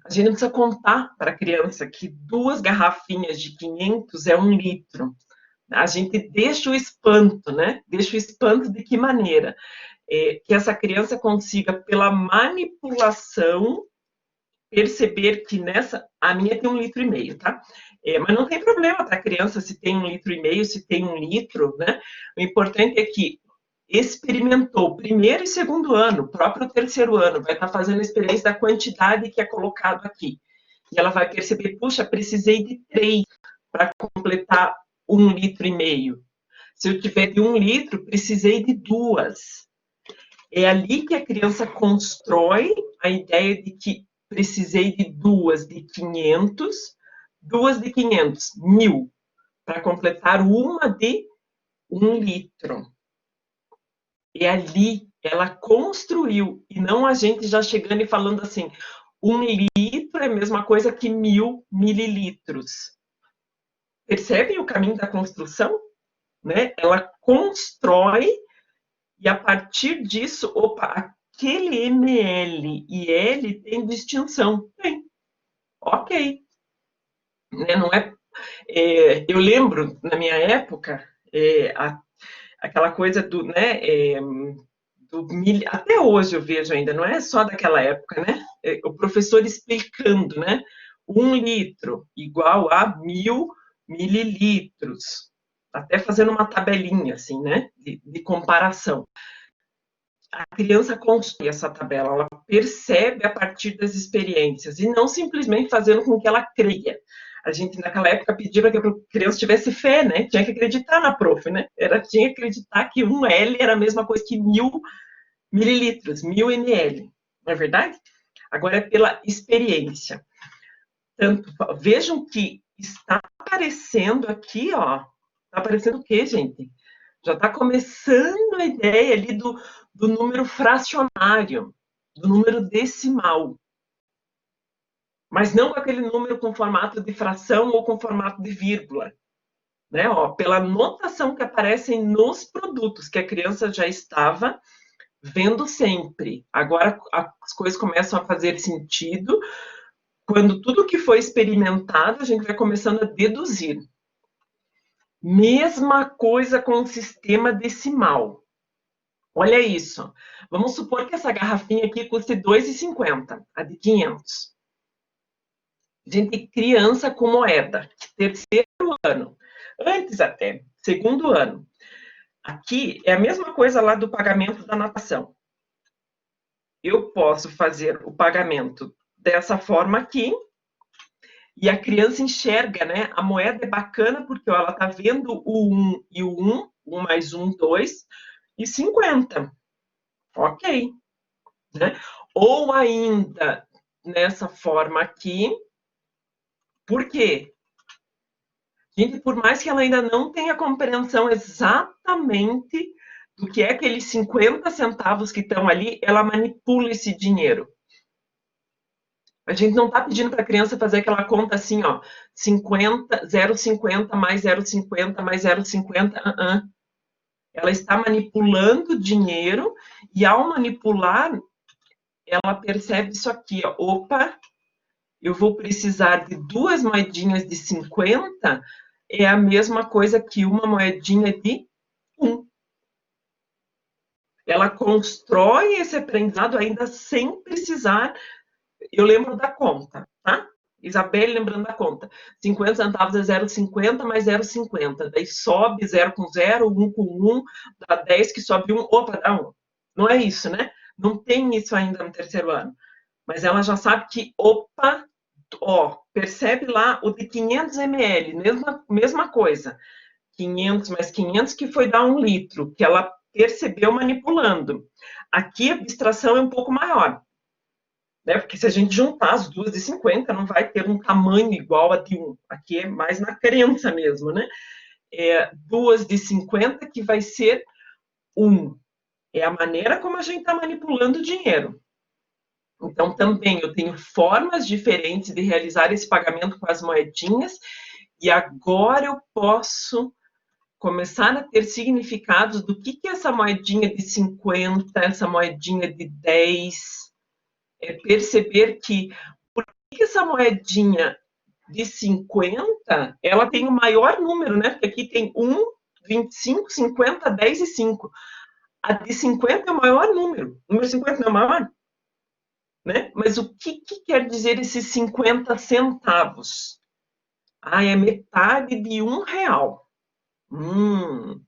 A gente não precisa contar para a criança que 2 garrafinhas de 500 é 1 litro. A gente deixa o espanto, né? Deixa o espanto de que maneira? Que essa criança consiga, pela manipulação, perceber que a minha tem 1,5 litro, tá? Mas não tem problema, tá? A criança, se tem 1,5 litro, se tem 1 litro, né? O importante é que experimentou primeiro e segundo ano, o próprio terceiro ano, vai estar fazendo a experiência da quantidade que é colocado aqui. E ela vai perceber, puxa, precisei de 3 para completar 1,5 litro. Se eu tiver de 1 litro, precisei de 2. É ali que a criança constrói a ideia de que precisei de 2 de 500, 2 de 500, 1.000, para completar uma de 1 litro. E ali ela construiu, e não a gente já chegando e falando assim, 1 litro é a mesma coisa que 1.000 mililitros. Percebem o caminho da construção? Né? Ela constrói e a partir disso, opa, aquele ml e L tem distinção. Tem. Ok. Né? Não é, eu lembro, na minha época, aquela coisa do, né, até hoje eu vejo ainda, não é só daquela época, né? O professor explicando, né? 1 litro igual a 1.000 mililitros. Até fazendo uma tabelinha, assim, né? De comparação. A criança constrói essa tabela, ela percebe a partir das experiências, e não simplesmente fazendo com que ela creia. A gente, naquela época, pedia para que a criança tivesse fé, né? Tinha que acreditar na prof, né? Tinha que acreditar que 1 L era a mesma coisa que 1.000 mililitros, 1.000 ml. Não é verdade? Agora é pela experiência. Tanto, vejam que está aparecendo aqui, ó. Está aparecendo o quê, gente? Já está começando a ideia ali do número fracionário, do número decimal. Mas não com aquele número com formato de fração ou com formato de vírgula. Né? Ó, pela notação que aparecem nos produtos, que a criança já estava vendo sempre. Agora as coisas começam a fazer sentido. Quando tudo que foi experimentado, a gente vai começando a deduzir. Mesma coisa com o sistema decimal. Olha isso. Vamos supor que essa garrafinha aqui custe R$ 2,50, a de 500. Gente, criança com moeda, terceiro ano, antes até, segundo ano. Aqui é a mesma coisa lá do pagamento da natação. Eu posso fazer o pagamento dessa forma aqui, e a criança enxerga, né? A moeda é bacana porque ó, ela está vendo o 1 e o 1, 1 mais 1, 2, e 50. Ok. Né? Ou ainda nessa forma aqui, por quê? Gente, por mais que ela ainda não tenha compreensão exatamente do que é aqueles 50 centavos que estão ali, ela manipula esse dinheiro. A gente não está pedindo para a criança fazer aquela conta assim, ó, 50, 0,50 mais 0,50 mais 0,50, Ela está manipulando dinheiro e ao manipular, ela percebe isso aqui, ó, opa, eu vou precisar de 2 moedinhas de 50, é a mesma coisa que uma moedinha de 1. Ela constrói esse aprendizado ainda sem precisar. Eu lembro da conta, tá? Isabelle lembrando da conta. 50 centavos é 0,50 mais 0,50. Daí sobe 0 com 0, 1 com 1, dá 10 que sobe 1. Opa, dá 1. Não é isso, né? Não tem isso ainda no terceiro ano. Mas ela já sabe que, opa, ó, percebe lá o de 500 ml, mesma coisa. 500 mais 500 que foi dar 1 litro, que ela percebeu manipulando. Aqui a abstração é um pouco maior. Né? Porque se a gente juntar as duas de 50, não vai ter um tamanho igual a de 1. Aqui é mais na crença mesmo, né? Duas de 50 que vai ser 1. É a maneira como a gente está manipulando o dinheiro. Então, também eu tenho formas diferentes de realizar esse pagamento com as moedinhas, e agora eu posso começar a ter significados do que é essa moedinha de 50, essa moedinha de 10, perceber que por que essa moedinha de 50, ela tem o maior número, né? Porque aqui tem 1, 25, 50, 10 e 5. A de 50 é o maior número. O número 50 não é o maior? Né? Mas o que quer dizer esses 50 centavos? Ah, é metade de R$ 1.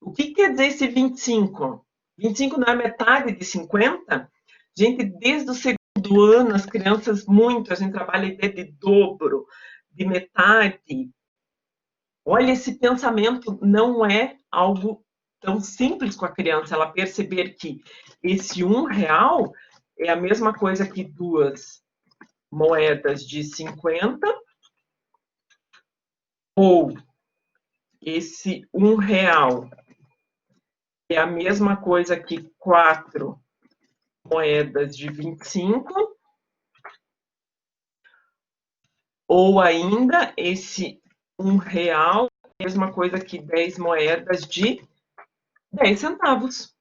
O que quer dizer esse 25? 25 não é metade de 50? Gente, desde o segundo ano, as crianças, muito, a gente trabalha a ideia de dobro, de metade. Olha, esse pensamento não é algo tão simples com a criança, ela perceber que esse R$ 1 é a mesma coisa que duas moedas de 50, ou esse R$ 1 é a mesma coisa que 4 moedas de 25, ou ainda esse R$ 1 é a mesma coisa que 10 moedas de 10 centavos.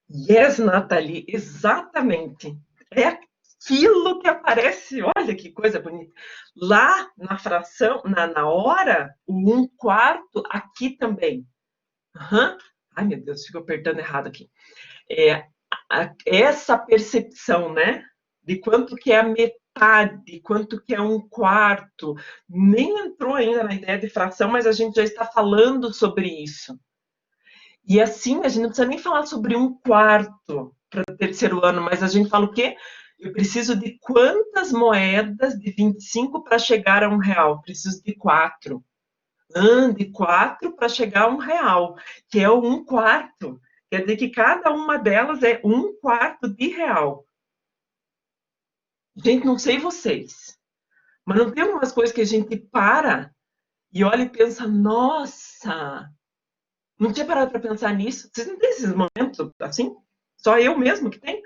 Yes, Nathalie, exatamente. É aquilo que aparece, olha que coisa bonita. Lá na fração, na hora, o 1/4, aqui também. Uhum. Ai, meu Deus, fico apertando errado aqui. Essa percepção, né, de quanto que é a metade, quanto que é 1/4, nem entrou ainda na ideia de fração, mas a gente já está falando sobre isso. E assim, a gente não precisa nem falar sobre 1/4 para o terceiro ano, mas a gente fala o quê? Eu preciso de quantas moedas de 25 para chegar a R$ 1? Preciso de 4. De 4 para chegar a R$ 1, que é o 1/4. Quer dizer que cada uma delas é 1/4 de real. Gente, não sei vocês, mas não tem algumas coisas que a gente para e olha e pensa, nossa, não tinha parado para pensar nisso. Vocês não têm esses momentos assim? Só eu mesmo que tenho?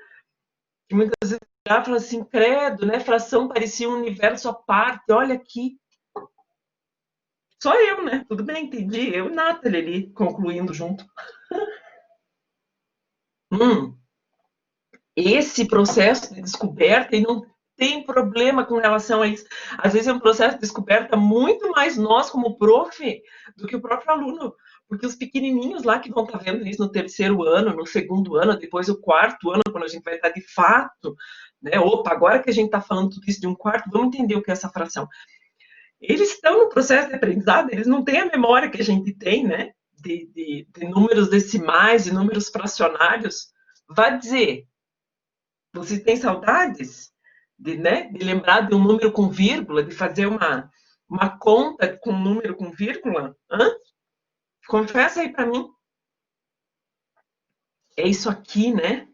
Que muitas vezes já fala assim, credo, né? Fração parecia um universo à parte, olha aqui. Só eu, né? Tudo bem, entendi. Eu e Nathalie ali, concluindo junto. Esse processo de descoberta, e não tem problema com relação a isso. Às vezes é um processo de descoberta muito mais nós, como prof, do que o próprio aluno. Porque os pequenininhos lá que vão estar vendo isso no terceiro ano, no segundo ano, depois o quarto ano, quando a gente vai estar de fato, né? Opa, agora que a gente está falando tudo isso de 1/4, vamos entender o que é essa fração. Eles estão no processo de aprendizado, eles não têm a memória que a gente tem, né? De números decimais, de números fracionários. Vai dizer, vocês têm saudades de, né, de lembrar de um número com vírgula, de fazer uma conta com um número com vírgula? Hã? Confessa aí para mim. É isso aqui, né?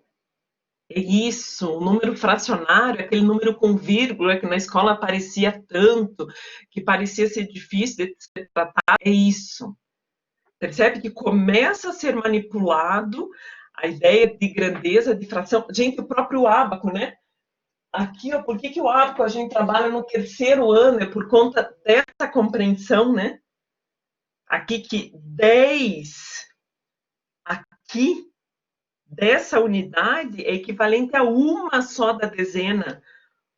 É isso, o número fracionário, aquele número com vírgula que na escola aparecia tanto, que parecia ser difícil de ser tratado. É isso. Percebe que começa a ser manipulado a ideia de grandeza, de fração. Gente, o próprio ábaco, né? Aqui, ó, por que o ábaco a gente trabalha no terceiro ano? É por conta dessa compreensão, né? Aqui que 10 aqui dessa unidade é equivalente a uma só da dezena.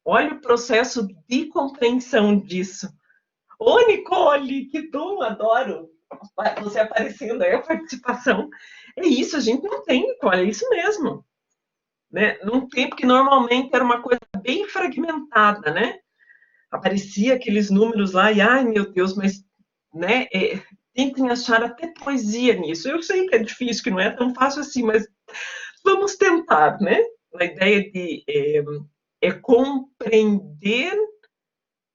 Olha o processo de compreensão disso. Ô, Nicole, que bom, adoro você aparecendo aí, a participação. É isso, a gente não tem, Nicole, é isso mesmo. Né? Num tempo que normalmente era uma coisa bem fragmentada, né? Aparecia aqueles números lá e, ai, meu Deus, mas, né, tentem achar até poesia nisso. Eu sei que é difícil, que não é tão fácil assim, mas vamos tentar, né? A ideia de compreender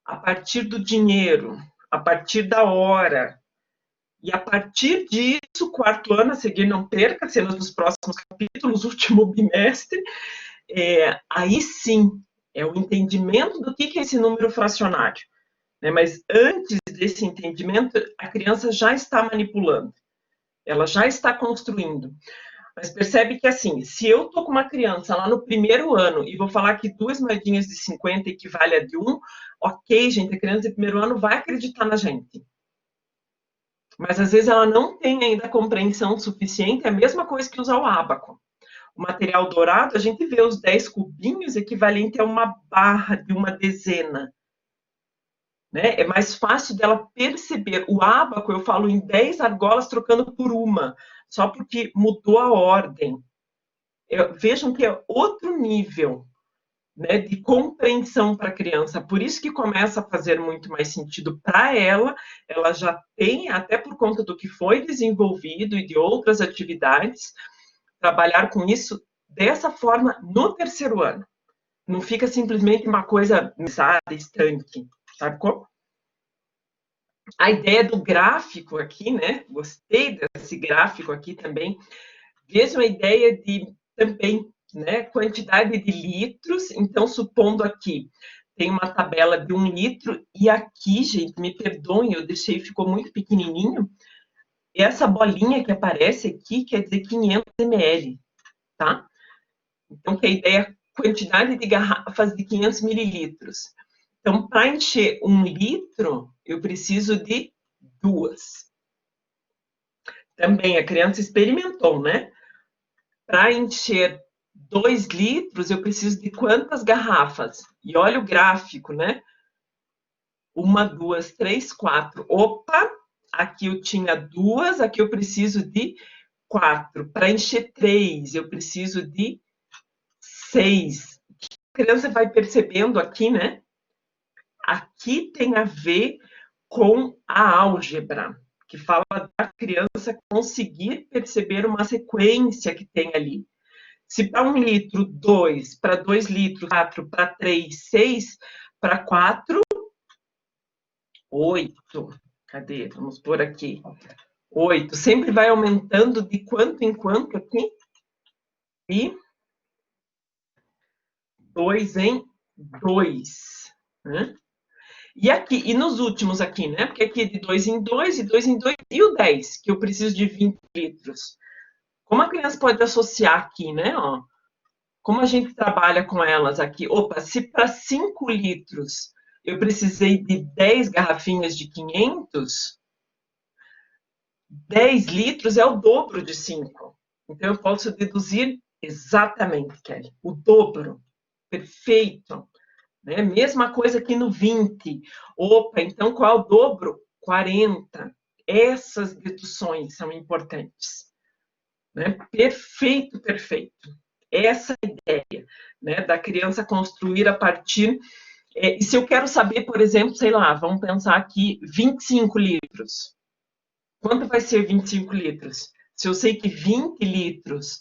a partir do dinheiro, a partir da hora, e a partir disso, quarto ano a seguir, não perca, cenas dos próximos capítulos, último bimestre, aí sim, é o entendimento do que é esse número fracionário. Né? Mas antes desse entendimento, a criança já está manipulando, ela já está construindo. Mas percebe que, assim, se eu estou com uma criança lá no primeiro ano e vou falar que 2 moedinhas de 50 equivale a de 1, ok, gente, a criança de primeiro ano vai acreditar na gente. Mas, às vezes, ela não tem ainda compreensão suficiente, é a mesma coisa que usar o ábaco. O material dourado, a gente vê os 10 cubinhos equivalente a uma barra de uma dezena. Né? É mais fácil dela perceber. O ábaco, eu falo em 10 argolas trocando por uma, só porque mudou a ordem. Vejam que é outro nível. né, de compreensão para a criança. Por isso que começa a fazer muito mais sentido para ela. Ela já tem, até por conta do que foi desenvolvido e de outras atividades, trabalhar com isso dessa forma no terceiro ano. Não fica simplesmente uma coisa estanque, sabe como? A ideia do gráfico aqui, né? Gostei desse gráfico aqui também. Veja a ideia de também, né? Quantidade de litros. Então, supondo aqui, tem uma tabela de 1 litro, e aqui, gente, me perdoem, eu deixei, ficou muito pequenininho. Essa bolinha que aparece aqui quer dizer 500 ml, tá? Então, que a ideia é quantidade de garrafas de 500 mililitros. Então, para encher 1 litro, eu preciso de 2. Também a criança experimentou, né? Para encher 2 litros, eu preciso de quantas garrafas? E olha o gráfico, né? 1, 2, 3, 4. Opa! Aqui eu tinha 2, aqui eu preciso de 4. Para encher 3, eu preciso de 6. A criança vai percebendo aqui, né? Aqui tem a ver com a álgebra, que fala da criança conseguir perceber uma sequência que tem ali. Se para 1 litro, 2, para 2 litros, 4, para 3, 6, para 4, 8. Cadê? Vamos pôr aqui. 8. Sempre vai aumentando de quanto em quanto aqui? E 2 em 2. Né? E aqui, e nos últimos aqui, né? Porque aqui é de 2 em 2, e 2 em 2, e o 10, que eu preciso de 20 litros. Como a criança pode associar aqui, né? Ó, como a gente trabalha com elas aqui? Opa, se para 5 litros eu precisei de 10 garrafinhas de 500, 10 litros é o dobro de 5. Então, eu posso deduzir exatamente, Kelly, o dobro. Perfeito. Né? Mesma coisa aqui no 20. Opa, então qual é o dobro? 40. Essas deduções são importantes. Né? Perfeito, perfeito. Essa é a ideia, né, da criança construir a partir... e se eu quero saber, por exemplo, sei lá, vamos pensar aqui, 25 litros. Quanto vai ser 25 litros? Se eu sei que 20 litros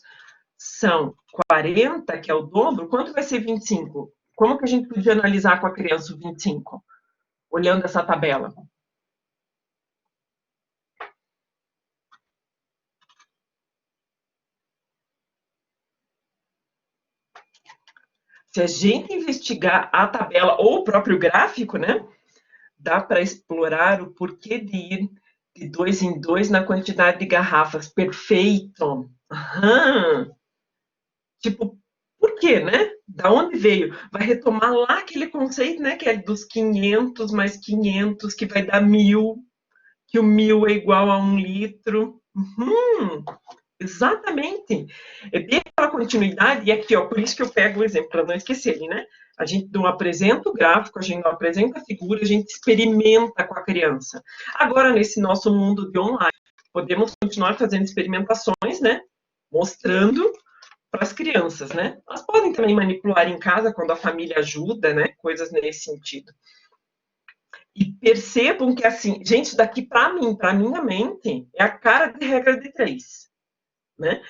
são 40, que é o dobro, quanto vai ser 25? Como que a gente podia analisar com a criança o 25? Olhando essa tabela. Se a gente investigar a tabela ou o próprio gráfico, né, dá para explorar o porquê de ir de 2 em 2 na quantidade de garrafas. Perfeito! Aham. Tipo, por quê, né? Da onde veio? Vai retomar lá aquele conceito, né, que é dos 500 mais 500, que vai dar 1.000, que o 1.000 é igual a 1 litro. Uhum. Exatamente. É bem aquela continuidade, e aqui, ó, por isso que eu pego o exemplo, para não esquecerem, né? A gente não apresenta o gráfico, a gente não apresenta a figura, a gente experimenta com a criança. Agora, nesse nosso mundo de online, podemos continuar fazendo experimentações, né? Mostrando para as crianças, né? Elas podem também manipular em casa quando a família ajuda, né? Coisas nesse sentido. E percebam que, assim, gente, isso daqui, para mim, para minha mente, é a cara de regra de 3. Né?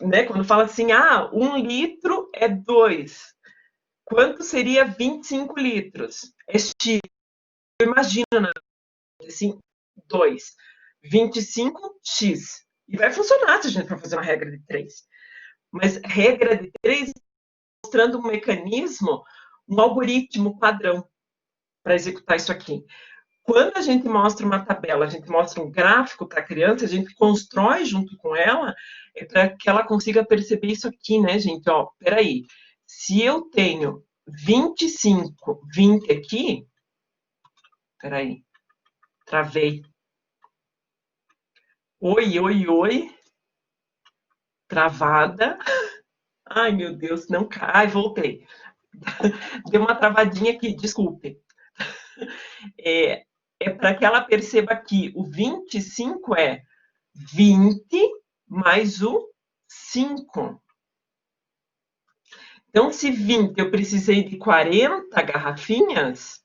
Né? Quando fala assim, 1 litro é 2. Quanto seria 25 litros? É X. Eu imagino, né? Assim, 2. 25x. E vai funcionar se a gente for fazer uma regra de 3. Mas regra de 3 mostrando um mecanismo, um algoritmo padrão para executar isso aqui. Quando a gente mostra uma tabela, a gente mostra um gráfico para a criança, a gente constrói junto com ela para que ela consiga perceber isso aqui, né, gente? Ó, peraí, se eu tenho 25, 20 aqui, peraí, travei. Oi, oi, oi, travada. Ai, meu Deus, não cai. Ai, voltei. Deu uma travadinha aqui, desculpe. É para que ela perceba que o 25 é 20 mais o 5. Então, se 20 eu precisei de 40 garrafinhas,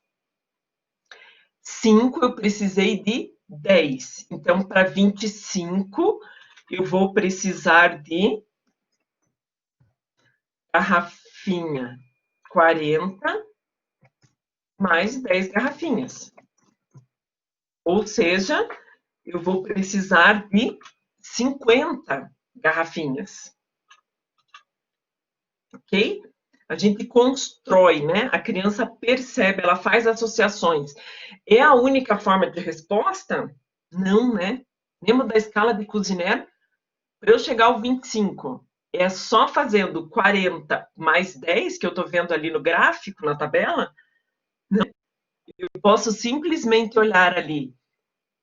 5 eu precisei de 10. Então, para 25, eu vou precisar de garrafinha 40 mais 10 garrafinhas. Ou seja, eu vou precisar de 50 garrafinhas. Ok? A gente constrói, né? A criança percebe, ela faz associações. É a única forma de resposta? Não, né? Lembra da escala de Kuznets? Para eu chegar ao 25, é só fazendo 40 mais 10, que eu estou vendo ali no gráfico, na tabela? Não. Eu posso simplesmente olhar ali.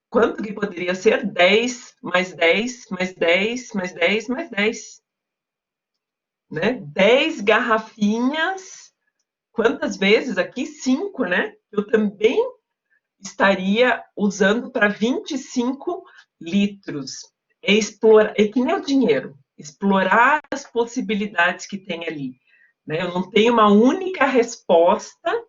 Quanto que poderia ser? 10 mais 10 mais 10 mais 10 mais 10. Né? 10 garrafinhas. Quantas vezes? Aqui 5, né? Eu também estaria usando para 25 litros. É explorar, é que nem o dinheiro, explorar as possibilidades que tem ali. Né? Eu não tenho uma única resposta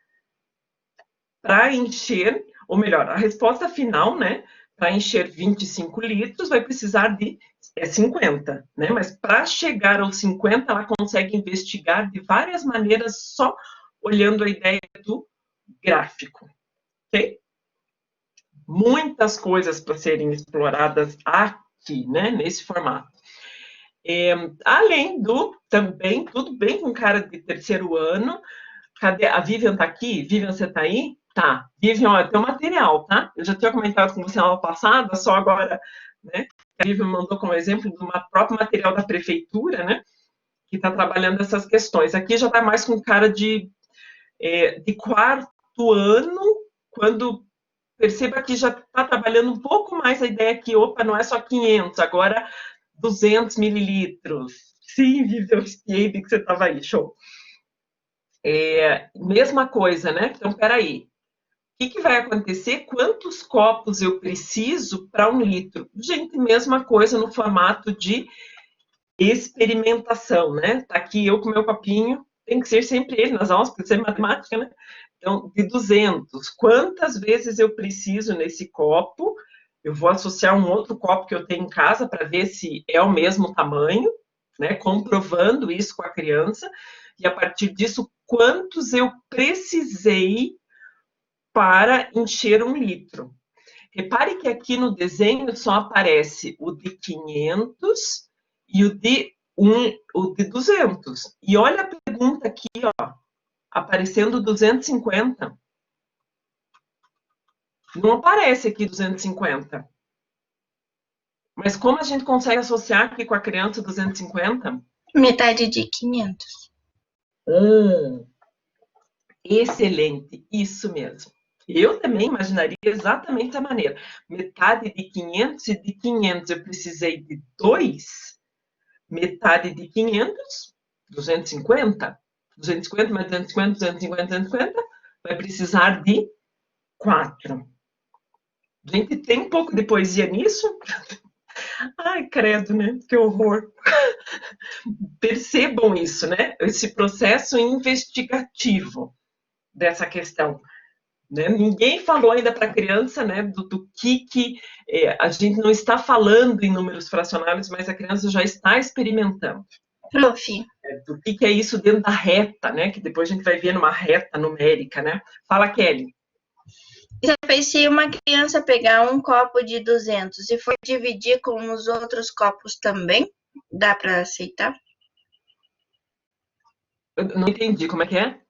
para encher, ou melhor, a resposta final, né? Para encher 25 litros, vai precisar de 50, né? Mas para chegar aos 50, ela consegue investigar de várias maneiras só olhando a ideia do gráfico, ok? Muitas coisas para serem exploradas aqui, né? Nesse formato. Além do, também, tudo bem com cara de terceiro ano. Cadê? A Vivian tá aqui? Vivian, você tá aí? Tá. Vivian, olha, tem um material, tá? Eu já tinha comentado com você na aula passada, só agora, né? A Vivian mandou como exemplo do próprio material da prefeitura, né? Que está trabalhando essas questões. Aqui já está mais com cara de quarto ano, quando perceba que já está trabalhando um pouco mais a ideia que, opa, não é só 500, agora 200 mililitros. Sim, Vivian, eu espiei que você estava aí, show. Mesma coisa, né? Então, peraí. O que vai acontecer? Quantos copos eu preciso para 1 litro? Gente, mesma coisa no formato de experimentação, né? Tá aqui eu com meu copinho, tem que ser sempre ele nas aulas, porque isso é matemática, né? Então, de 200. Quantas vezes eu preciso nesse copo? Eu vou associar um outro copo que eu tenho em casa para ver se é o mesmo tamanho, né? Comprovando isso com a criança. E a partir disso, quantos eu precisei para encher 1 litro. Repare que aqui no desenho só aparece o de 500 e o de 200. E olha a pergunta aqui, ó, aparecendo 250. Não aparece aqui 250. Mas como a gente consegue associar aqui com a criança 250? Metade de 500. Excelente, isso mesmo. Eu também imaginaria exatamente a maneira. Metade de 500 e de 500 eu precisei de 2. Metade de 500, 250. 250 mais 250, 250, 250, vai precisar de 4. Gente, tem um pouco de poesia nisso? Ai, credo, né? Que horror. Percebam isso, né? Esse processo investigativo dessa questão. Né? Ninguém falou ainda para a criança, né, do que a gente não está falando em números fracionários, mas a criança já está experimentando. Prof. Do que é isso dentro da reta, né? Que depois a gente vai ver numa reta numérica, né? Fala, Kelly. Se uma criança pegar um copo de 200 e for dividir com os outros copos também, dá para aceitar? Eu não entendi, como é que é?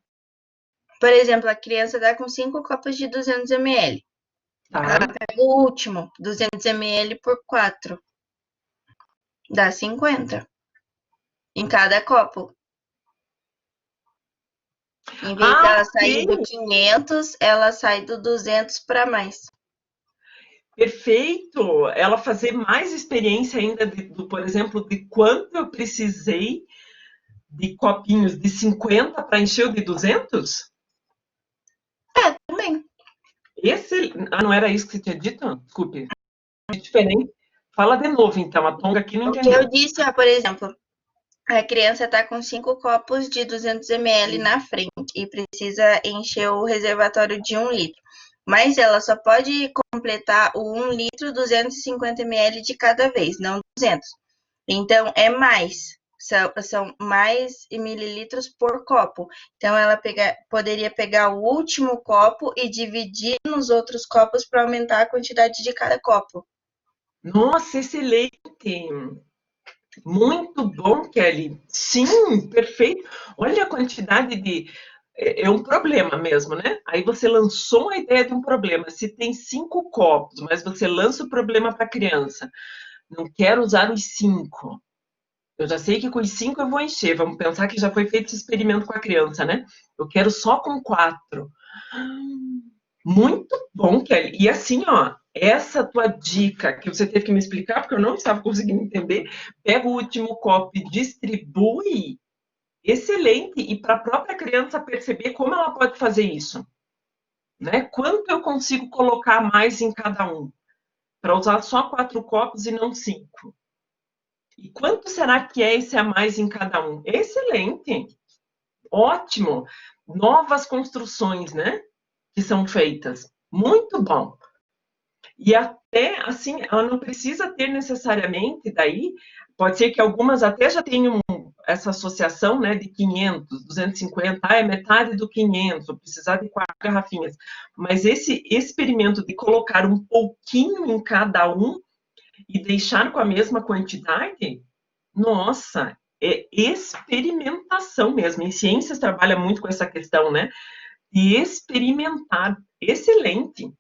Por exemplo, a criança dá com 5 copos de 200 ml. Tá. Ela pega o último, 200 ml por 4. Dá 50 em cada copo. Em vez dela sair do 500, ela sai do 200 para mais. Perfeito! Ela fazer mais experiência ainda, por exemplo, de quanto eu precisei de copinhos de 50 para encher o de 200? Também. Não era isso que você tinha dito? Desculpe. É diferente. Fala de novo, então. A Tonga aqui não entendeu. O que eu disse, por exemplo, A criança está com 5 copos de 200 ml na frente e precisa encher o reservatório de 1 litro. Mas ela só pode completar o 1 litro 250 ml de cada vez, não 200. Então, é mais. São mais mililitros por copo. Então, ela poderia pegar o último copo e dividir nos outros copos para aumentar a quantidade de cada copo. Nossa, excelente! Muito bom, Kelly. Sim, perfeito. Olha a quantidade de. É um problema mesmo, né? Aí você lançou a ideia de um problema. Se tem 5 copos, mas você lança o problema para a criança. Não quero usar os 5. Eu já sei que com os 5 eu vou encher. Vamos pensar que já foi feito esse experimento com a criança, né? Eu quero só com 4. Muito bom, Kelly. E assim, ó, essa tua dica que você teve que me explicar, porque eu não estava conseguindo entender, pega o último copo e distribui, excelente. E para a própria criança perceber como ela pode fazer isso, né? Quanto eu consigo colocar mais em cada um? Para usar só 4 copos e não 5. E quanto será que é esse a mais em cada um? Excelente, ótimo. Novas construções, né? Que são feitas. Muito bom. E até, assim, ela não precisa ter necessariamente, daí, pode ser que algumas até já tenham essa associação, né, de 500, 250, é metade do 500, vou precisar de 4 garrafinhas. Mas esse experimento de colocar um pouquinho em cada um e deixar com a mesma quantidade, nossa, é experimentação mesmo. Em ciências trabalha muito com essa questão, né, de experimentar. Excelente.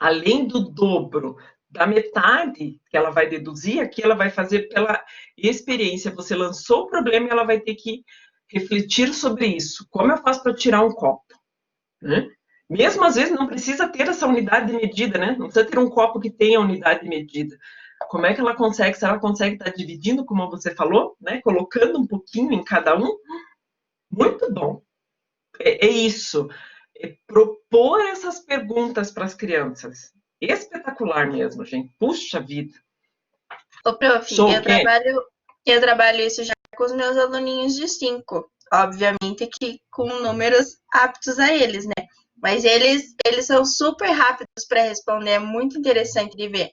Além do dobro da metade que ela vai deduzir, aqui ela vai fazer pela experiência. Você lançou o problema e ela vai ter que refletir sobre isso. Como eu faço para tirar um copo? Né? Mesmo às vezes não precisa ter essa unidade de medida, né? Não precisa ter um copo que tenha unidade de medida. Como é que ela consegue? Se ela consegue estar dividindo, como você falou, né? Colocando um pouquinho em cada um, muito bom. É isso. É propor essas perguntas para as crianças. Espetacular mesmo, gente. Puxa vida. Ô, prof, Show, Ken. eu trabalho isso já com os meus aluninhos de 5. Obviamente que com números aptos a eles, né? Mas eles são super rápidos para responder, é muito interessante de ver.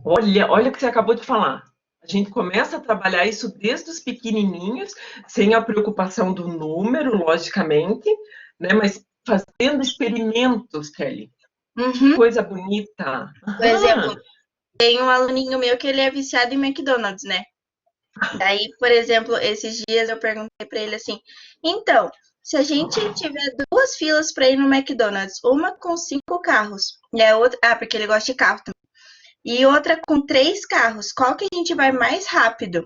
Olha o que você acabou de falar. A gente começa a trabalhar isso desde os pequenininhos, sem a preocupação do número, logicamente, né? Mas fazendo experimentos, Kelly. Que Uhum. coisa bonita. Por exemplo, tem um aluninho meu que ele é viciado em McDonald's, né? Daí, por exemplo, esses dias eu perguntei para ele assim: então, se a gente tiver 2 filas para ir no McDonald's, uma com 5 carros, e a outra, porque ele gosta de carro também, e outra com 3 carros, qual que a gente vai mais rápido?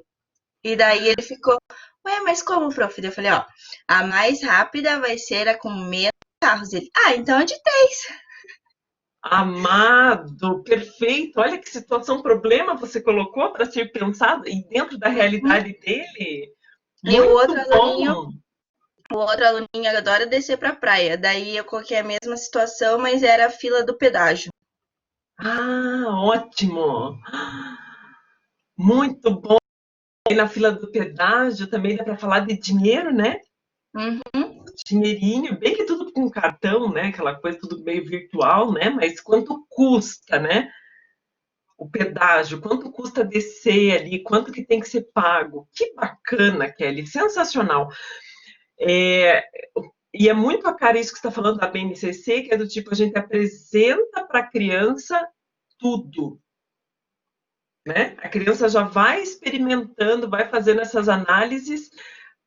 E daí ele ficou, ué, mas como, prof? Eu falei, ó, a mais rápida vai ser a com menos carros. Ele, então é de 3. Amado, perfeito. Olha que situação, problema você colocou para ser pensado e dentro da realidade dele. E Muito bom. o outro aluninho adora descer pra praia. Daí eu coloquei a mesma situação, mas era a fila do pedágio. Ótimo. Muito bom. E na fila do pedágio também dá para falar de dinheiro, né? Uhum. Dinheirinho, bem que tudo com cartão, né? Aquela coisa tudo meio virtual, né? Mas quanto custa, né? O pedágio, quanto custa descer ali, quanto que tem que ser pago. Que bacana, Kelly, sensacional. E é muito a cara isso que você está falando da BNCC, que é do tipo, a gente apresenta para a criança tudo, né? A criança já vai experimentando, vai fazendo essas análises,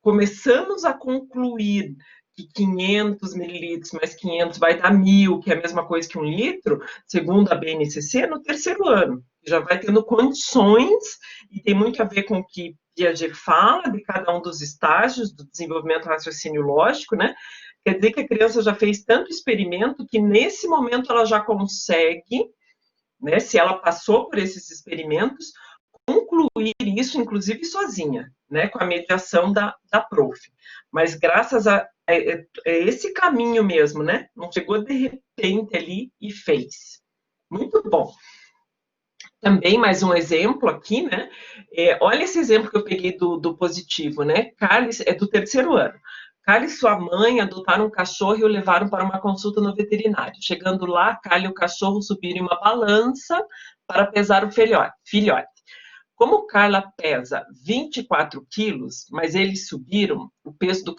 começamos a concluir que 500 mililitros mais 500 vai dar 1.000, que é a mesma coisa que 1 litro, segundo a BNCC, no terceiro ano. Já vai tendo condições, e tem muito a ver com o que Piaget fala, de cada um dos estágios do desenvolvimento do raciocínio lógico, né? Quer dizer que a criança já fez tanto experimento que nesse momento ela já consegue, né, se ela passou por esses experimentos, concluir isso, inclusive sozinha, né, com a mediação da prof. Mas graças a esse caminho mesmo, né, não chegou de repente ali e fez. Muito bom. Também mais um exemplo aqui, né? Olha esse exemplo que eu peguei do positivo, né? Carlos é do terceiro ano. Carlos e sua mãe adotaram um cachorro e o levaram para uma consulta no veterinário. Chegando lá, Carlos e o cachorro subiram em uma balança para pesar o filhote. Como Carla pesa 24 quilos, mas eles subiram o peso do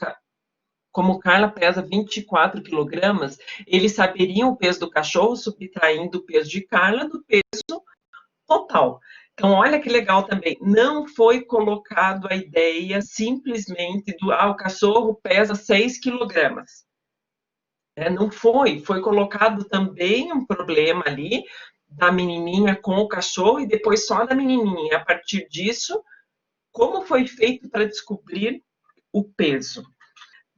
como Carla pesa 24 quilogramas, eles saberiam o peso do cachorro, subtraindo o peso de Carla do peso total. Então, olha que legal também. Não foi colocado a ideia simplesmente do o cachorro pesa 6 quilogramas. Não foi. Foi colocado também um problema ali da menininha com o cachorro e depois só da menininha. A partir disso, como foi feito para descobrir o peso?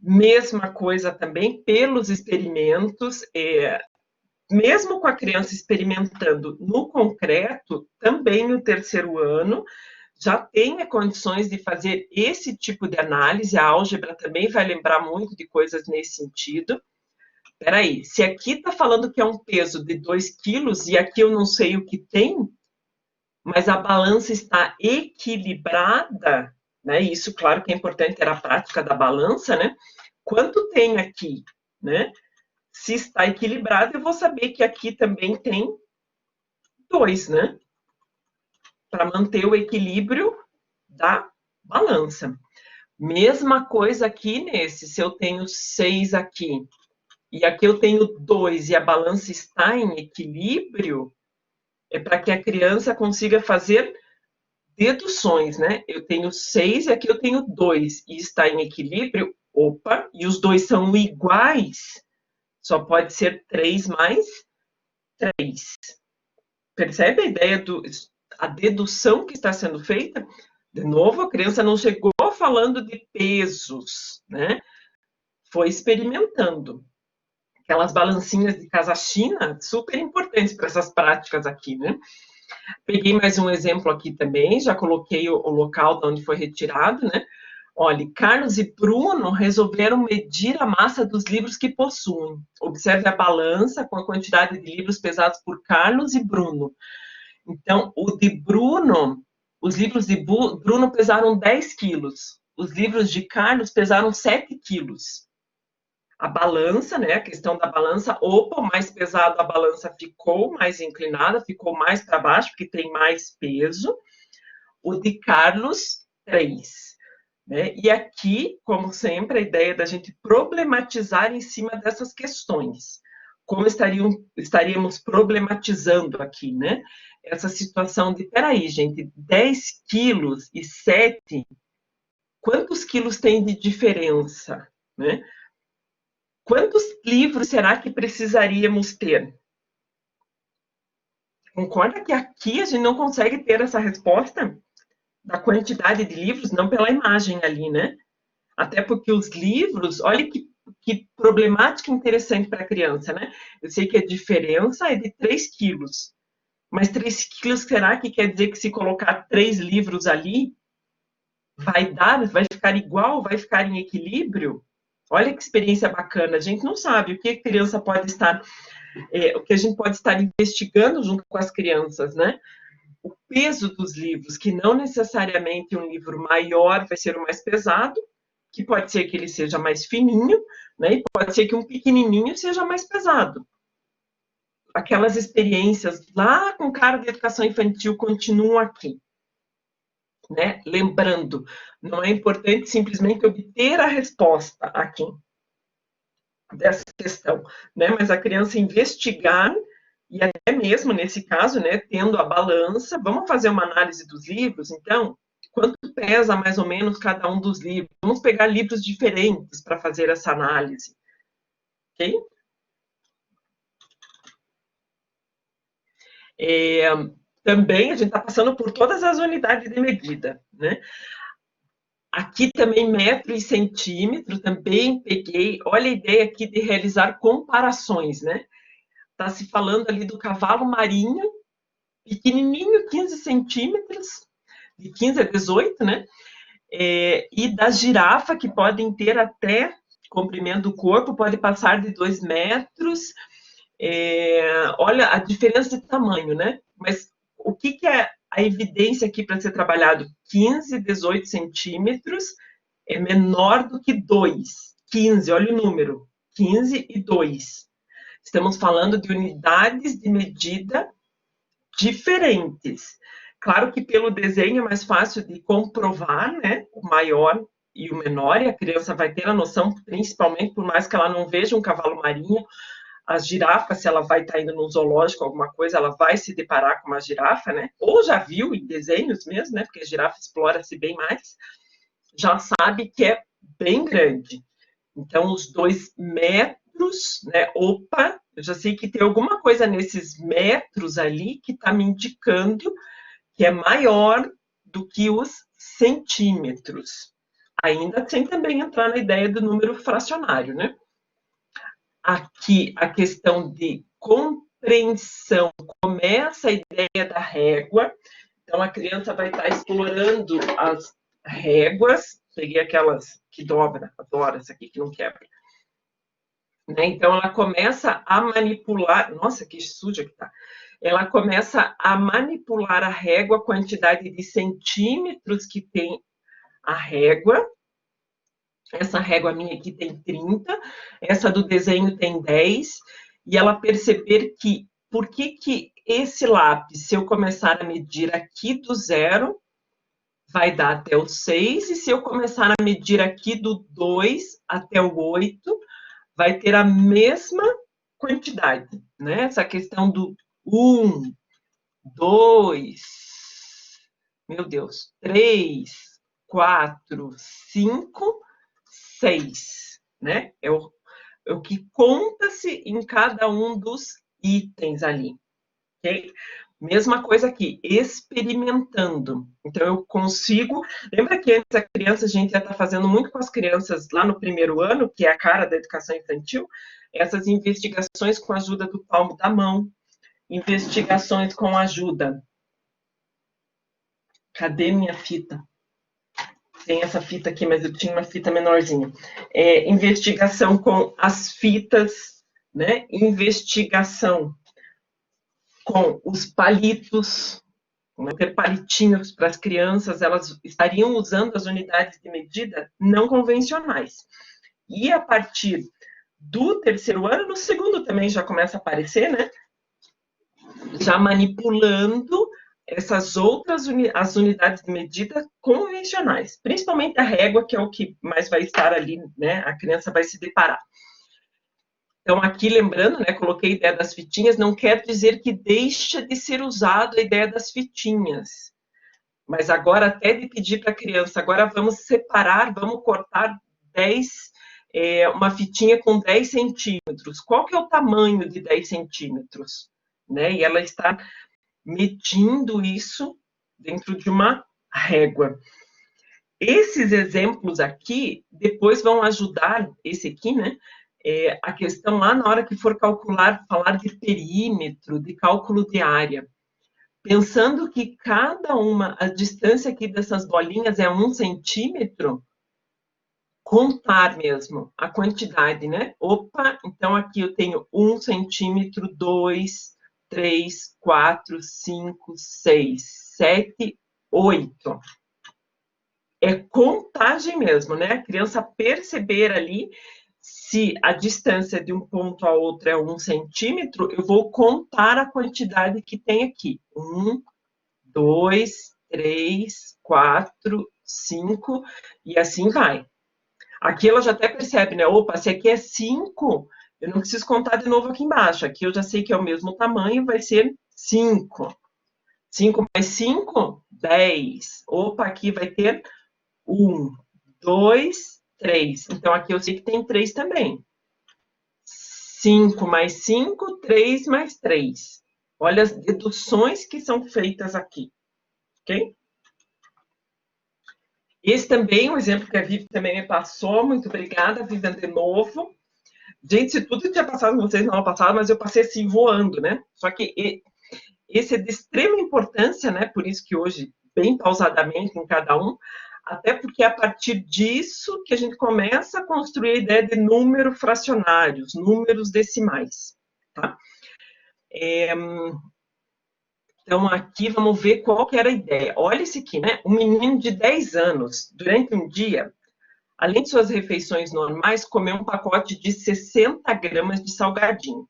Mesma coisa também pelos experimentos, mesmo com a criança experimentando no concreto, também no terceiro ano, já tenha condições de fazer esse tipo de análise. A álgebra também vai lembrar muito de coisas nesse sentido. Peraí, se aqui está falando que é um peso de 2 quilos e aqui eu não sei o que tem, mas a balança está equilibrada, né? Isso, claro que é importante ter a prática da balança, né? Quanto tem aqui, né? Se está equilibrado, eu vou saber que aqui também tem 2, né? Para manter o equilíbrio da balança. Mesma coisa aqui nesse, se eu tenho 6 aqui, e aqui eu tenho 2 e a balança está em equilíbrio, é para que a criança consiga fazer deduções, né? Eu tenho 6 e aqui eu tenho 2 e está em equilíbrio, opa, e os dois são iguais, só pode ser 3 mais 3. Percebe a ideia a dedução que está sendo feita? De novo, a criança não chegou falando de pesos, né? Foi experimentando. Aquelas balancinhas de casa china, super importantes para essas práticas aqui, né? Peguei mais um exemplo aqui também, já coloquei o local de onde foi retirado, né? Olha, Carlos e Bruno resolveram medir a massa dos livros que possuem. Observe a balança com a quantidade de livros pesados por Carlos e Bruno. Então, os livros de Bruno pesaram 10 quilos. Os livros de Carlos pesaram 7 quilos. A balança, né? A questão da balança, opa, o mais pesado a balança ficou mais inclinada, ficou mais para baixo, porque tem mais peso. O de Carlos, 3. Né? E aqui, como sempre, a ideia da gente problematizar em cima dessas questões. Como estaríamos problematizando aqui, né? Essa situação de, peraí, gente, 10 quilos e 7, quantos quilos tem de diferença, né? Quantos livros será que precisaríamos ter? Concorda que aqui a gente não consegue ter essa resposta da quantidade de livros, não pela imagem ali, né? Até porque os livros, olha que problemática interessante para a criança, né? Eu sei que a diferença é de 3 quilos, mas 3 quilos, será que quer dizer que se colocar 3 livros ali, vai ficar igual, vai ficar em equilíbrio? Olha que experiência bacana, a gente não sabe o que a criança pode estar, o que a gente pode estar investigando junto com as crianças, né? O peso dos livros, que não necessariamente um livro maior vai ser o mais pesado, que pode ser que ele seja mais fininho, né? E pode ser que um pequenininho seja mais pesado. Aquelas experiências lá com cara de educação infantil continuam aqui, né? Lembrando, não é importante simplesmente obter a resposta aqui dessa questão, né? Mas a criança investigar e até mesmo nesse caso, né, tendo a balança, vamos fazer uma análise dos livros, então, quanto pesa mais ou menos cada um dos livros? Vamos pegar livros diferentes para fazer essa análise, ok? Também a gente está passando por todas as unidades de medida, né? Aqui também metro e centímetro, também peguei, olha a ideia aqui de realizar comparações, né? Está se falando ali do cavalo marinho, pequenininho, 15 centímetros, de 15 a 18, né? E da girafa, que podem ter até comprimento do corpo, pode passar de 2 metros. Olha a diferença de tamanho, né? Mas o que é a evidência aqui para ser trabalhado? 15, 18 centímetros é menor do que 2. 15, olha o número. 15 e 2. Estamos falando de unidades de medida diferentes. Claro que pelo desenho é mais fácil de comprovar, né? O maior e o menor, e a criança vai ter a noção, principalmente por mais que ela não veja um cavalo marinho, as girafas, se ela vai estar indo num zoológico, alguma coisa, ela vai se deparar com uma girafa, né? Ou já viu em desenhos mesmo, né? Porque a girafa explora-se bem mais, já sabe que é bem grande. Então, os 2 metros, né? Opa, eu já sei que tem alguma coisa nesses metros ali que está me indicando que é maior do que os centímetros. Ainda sem também entrar na ideia do número fracionário, né? Aqui, a questão de compreensão, começa a ideia da régua. Então, a criança vai estar explorando as réguas. Peguei aquelas que dobra, adoro essa aqui que não quebra. Né? Então, ela começa a manipular. Nossa, que suja que tá. Ela começa a manipular a régua, a quantidade de centímetros que tem a régua. Essa régua minha aqui tem 30, essa do desenho tem 10, e ela perceber que, por que esse lápis, se eu começar a medir aqui do 0, vai dar até o 6, e se eu começar a medir aqui do 2 até o 8, vai ter a mesma quantidade, né? Essa questão do 1, 2, meu Deus, 3, 4, 5, 6, né? É o que conta-se em cada um dos itens ali, ok? Mesma coisa aqui, experimentando. Então, eu consigo... Lembra que antes a criança, a gente já está fazendo muito com as crianças lá no primeiro ano, que é a cara da educação infantil, essas investigações com a ajuda do palmo da mão, investigações com a ajuda... Cadê minha fita? Tem essa fita aqui, mas eu tinha uma fita menorzinha. Investigação com as fitas, né? Investigação com os palitos, ter palitinhos para as crianças, elas estariam usando as unidades de medida não convencionais. E a partir do terceiro ano, no segundo também já começa a aparecer, né? Já manipulando essas outras as unidades de medida convencionais, principalmente a régua, que é o que mais vai estar ali, né? A criança vai se deparar. Então, aqui, lembrando, né, coloquei a ideia das fitinhas, não quer dizer que deixa de ser usado a ideia das fitinhas. Mas agora, até de pedir para a criança, agora vamos separar, vamos cortar 10, uma fitinha com 10 centímetros. Qual que é o tamanho de 10 centímetros? Né? E ela está medindo isso dentro de uma régua. Esses exemplos aqui, depois vão ajudar, esse aqui, né? A questão lá na hora que for calcular, falar de perímetro, de cálculo de área. Pensando que cada uma, a distância aqui dessas bolinhas é 1 centímetro, contar mesmo a quantidade, né? Opa, então aqui eu tenho 1 centímetro, 2, 3, 4, 5, 6, 7, 8. É contagem mesmo, né? A criança perceber ali se a distância de um ponto a outro é 1 centímetro, eu vou contar a quantidade que tem aqui. 1, 2, 3, 4, 5, e assim vai. Aqui ela já até percebe, né? Opa, se aqui é 5, eu não preciso contar de novo aqui embaixo. Aqui eu já sei que é o mesmo tamanho, vai ser 5. 5 mais 5, 10. Opa, aqui vai ter 1, 2, 3. Então, aqui eu sei que tem 3 também. 5 mais 5, 3 mais 3. Olha as deduções que são feitas aqui. Ok? Esse também é um exemplo que a Vivi também me passou. Muito obrigada, Vivian, de novo. Gente, se tudo tinha passado com vocês no ano passado, mas eu passei assim voando, né? Só que esse é de extrema importância, né? Por isso que hoje, bem pausadamente em cada um, até porque é a partir disso que a gente começa a construir a ideia de número fracionários, números decimais, tá? Então, aqui vamos ver qual que era a ideia. Olha esse aqui, né? Um menino de 10 anos, durante um dia, além de suas refeições normais, comeu um pacote de 60 gramas de salgadinho,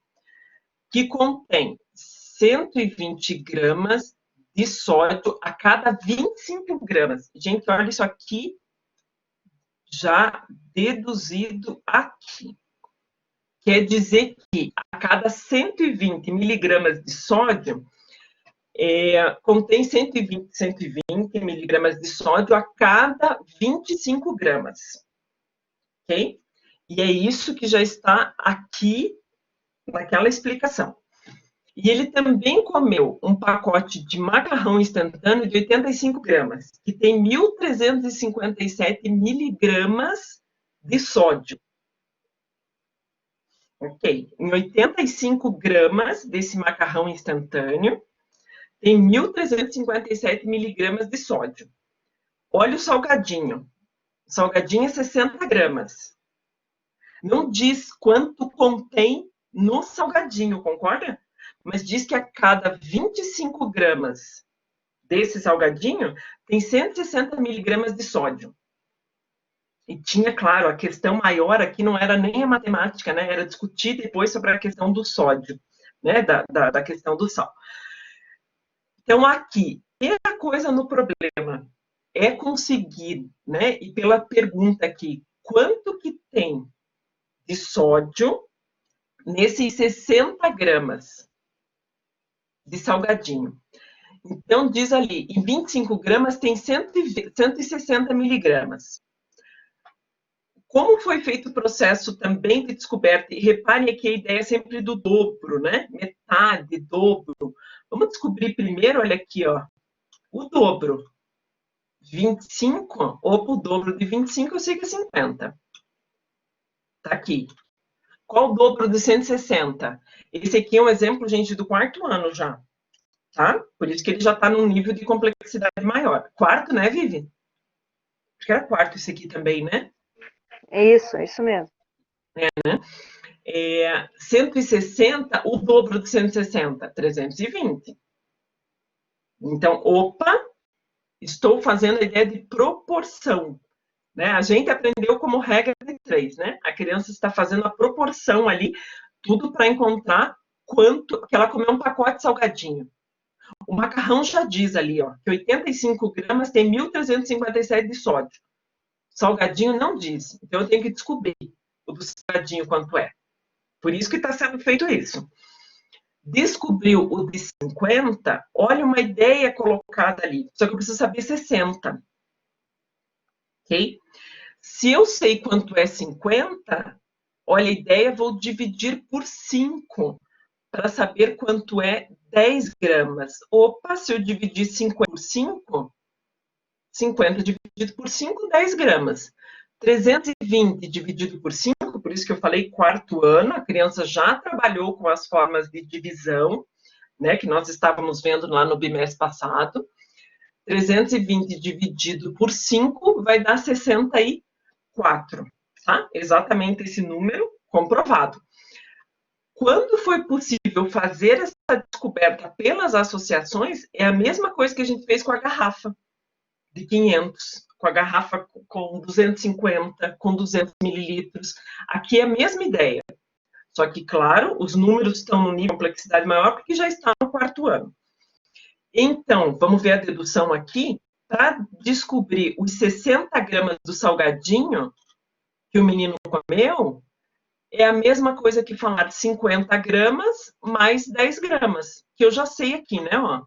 que contém 120 gramas de sódio a cada 25 gramas. Gente, olha isso aqui, já deduzido aqui. Quer dizer que a cada 120 miligramas de sódio, contém 120 miligramas de sódio a cada 25 gramas. Ok? E é isso que já está aqui naquela explicação. E ele também comeu um pacote de macarrão instantâneo de 85 gramas, que tem 1.357 miligramas de sódio. Ok? Em 85 gramas desse macarrão instantâneo, tem 1.357 miligramas de sódio. Olha o salgadinho. O salgadinho é 60 gramas. Não diz quanto contém no salgadinho, concorda? Mas diz que a cada 25 gramas desse salgadinho, tem 160 miligramas de sódio. E tinha, claro, a questão maior aqui não era nem a matemática, né? Era discutir depois sobre a questão do sódio, né? Da questão do sal. Então, aqui, a coisa no problema é conseguir, né? E pela pergunta aqui, quanto que tem de sódio nesses 60 gramas de salgadinho? Então, diz ali, em 25 gramas tem 160 miligramas. Como foi feito o processo também de descoberta, e reparem aqui a ideia é sempre do dobro, né? Metade, dobro. Vamos descobrir primeiro, olha aqui, ó, o dobro. 25, opa, o dobro de 25 eu sei que é 50. Tá aqui. Qual o dobro de 160? Esse aqui é um exemplo, gente, do quarto ano já. Tá? Por isso que ele já está num nível de complexidade maior. Quarto, né, Vivi? Acho que era quarto esse aqui também, né? É isso mesmo. 160, o dobro de 160, 320. Então, opa, estou fazendo a ideia de proporção. Né? A gente aprendeu como regra de 3, né? A criança está fazendo a proporção ali, tudo para encontrar quanto que ela comeu um pacote de salgadinho. O macarrão já diz ali, ó, que 85 gramas tem 1.357 de sódio. Salgadinho não diz. Então, eu tenho que descobrir o do salgadinho quanto é. Por isso que está sendo feito isso. Descobriu o de 50, olha uma ideia colocada ali. Só que eu preciso saber 60. Ok? Se eu sei quanto é 50, olha a ideia, vou dividir por 5 para saber quanto é 10 gramas. Opa, se eu dividir 50 por 5, 50 dividido por 5, 10 gramas. 320 dividido por 5, por isso que eu falei quarto ano, a criança já trabalhou com as formas de divisão, né, que nós estávamos vendo lá no bimestre passado. 320 dividido por 5 vai dar 64, tá? Exatamente esse número comprovado. Quando foi possível fazer essa descoberta pelas associações, é a mesma coisa que a gente fez com a garrafa de 500, com a garrafa com 250, com 200 mililitros. Aqui é a mesma ideia. Só que, claro, os números estão no nível de complexidade maior porque já está no quarto ano. Então, vamos ver a dedução aqui. Para descobrir os 60 gramas do salgadinho que o menino comeu, é a mesma coisa que falar 50 gramas mais 10 gramas, que eu já sei aqui, né? Ó,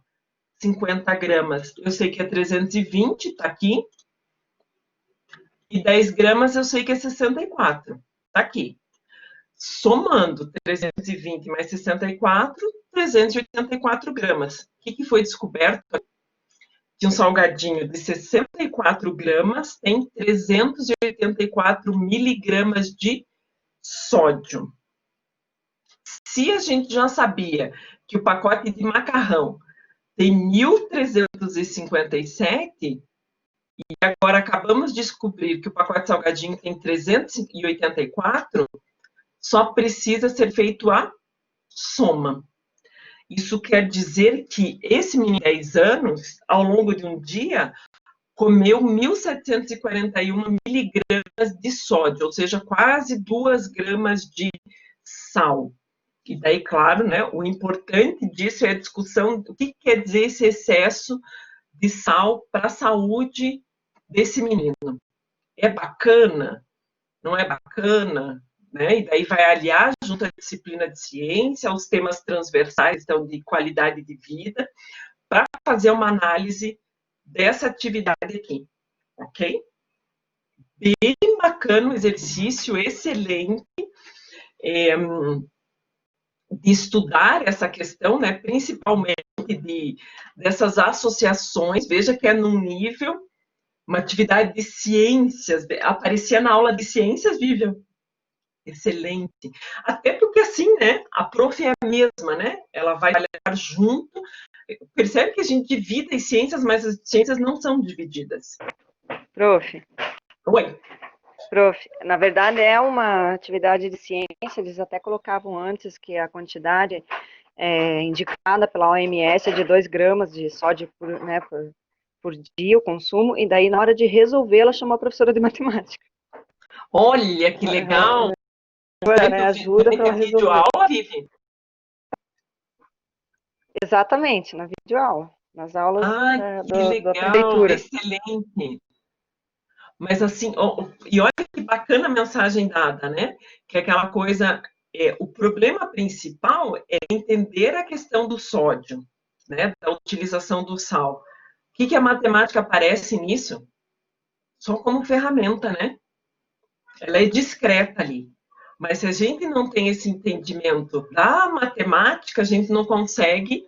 50 gramas, eu sei que é 320, tá aqui. E 10 gramas eu sei que é 64, tá aqui. Somando 320 mais 64, 384 gramas. O que foi descoberto? Que um salgadinho de 64 gramas tem 384 miligramas de sódio. Se a gente já sabia que o pacote de macarrão tem 1.357, e agora acabamos de descobrir que o pacote de salgadinho tem 384, só precisa ser feito a soma. Isso quer dizer que esse menino de 10 anos, ao longo de um dia, comeu 1.741 miligramas de sódio, ou seja, quase 2 gramas de sal. E daí, claro, né, o importante disso é a discussão do que quer dizer esse excesso de sal para a saúde desse menino. É bacana? Não é bacana? Né? E daí vai aliar junto à disciplina de ciência, aos temas transversais, então, de qualidade de vida, para fazer uma análise dessa atividade aqui, ok? Bem bacana, um exercício excelente de estudar essa questão, né, principalmente dessas associações. Veja que é num nível, uma atividade de ciências, aparecia na aula de ciências, Vivian. Excelente. Até porque, assim, né, a prof é a mesma, né? Ela vai trabalhar junto. Percebe que a gente divide as ciências, mas as ciências não são divididas. Prof. Oi. Prof, na verdade é uma atividade de ciência, eles até colocavam antes que a quantidade indicada pela OMS é de 2 gramas de sódio por dia o consumo, e daí na hora de resolver ela chamou a professora de matemática. Olha, que legal! Ajuda para resolver. Videoaula, Vivi? Exatamente, na videoaula, nas aulas da prefeitura. Excelente! Mas assim, e olha que bacana a mensagem dada, né? Que é aquela coisa, o problema principal é entender a questão do sódio, né? Da utilização do sal. O que a matemática aparece nisso? Só como ferramenta, né? Ela é discreta ali. Mas se a gente não tem esse entendimento da matemática, a gente não consegue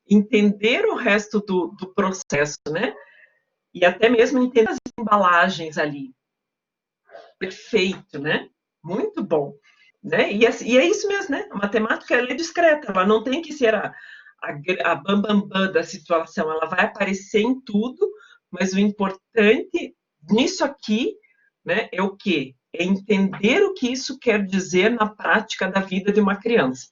entender o resto do processo, né? E até mesmo entender as embalagens ali. Perfeito, né? Muito bom. Né? E é isso mesmo, né? A matemática ela é discreta, ela não tem que ser a bam da situação, ela vai aparecer em tudo, mas o importante nisso aqui, né, é o quê? É entender o que isso quer dizer na prática da vida de uma criança.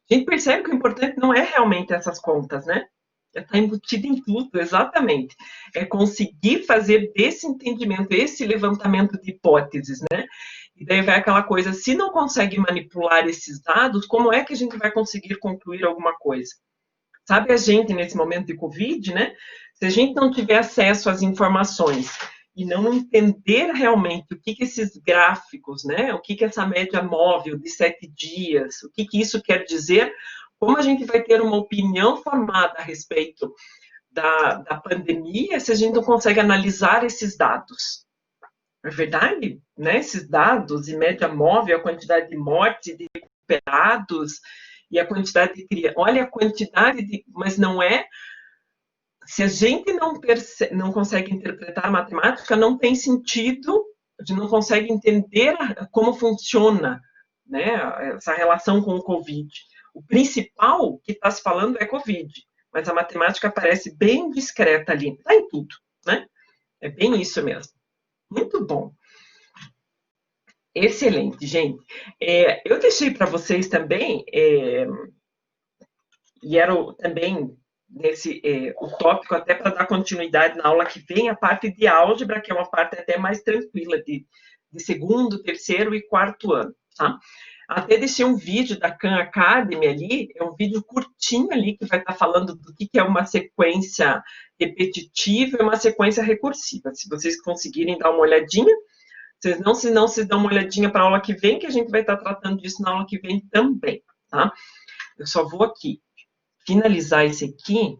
A gente percebe que o importante não é realmente essas contas, né? Está embutido em tudo, exatamente. É conseguir fazer desse entendimento, esse levantamento de hipóteses, né? E daí vai aquela coisa, se não consegue manipular esses dados, como é que a gente vai conseguir concluir alguma coisa? Sabe a gente, nesse momento de Covid, né? Se a gente não tiver acesso às informações e não entender realmente o que esses gráficos, né? O que essa média móvel de 7 dias, o que isso quer dizer, como a gente vai ter uma opinião formada a respeito da pandemia se a gente não consegue analisar esses dados? É verdade? Né? Esses dados, em média móvel, a quantidade de mortes e de recuperados, e a quantidade de crianças. Olha a quantidade de. Mas não é. Se a gente não consegue interpretar a matemática, não tem sentido, a gente não consegue entender como funciona, né, essa relação com o Covid. O principal que está se falando é Covid, mas a matemática parece bem discreta ali, está em tudo, né? É bem isso mesmo. Muito bom. Excelente, gente. Eu deixei para vocês também, e era também o tópico até para dar continuidade na aula que vem, a parte de álgebra, que é uma parte até mais tranquila, de segundo, terceiro e quarto ano, tá? Até deixei um vídeo da Khan Academy ali, é um vídeo curtinho ali, que vai estar falando do que é uma sequência repetitiva e uma sequência recursiva. Se vocês conseguirem dar uma olhadinha, se não, se dão uma olhadinha para a aula que vem, que a gente vai estar tratando disso na aula que vem também, tá? Eu só vou aqui finalizar esse aqui,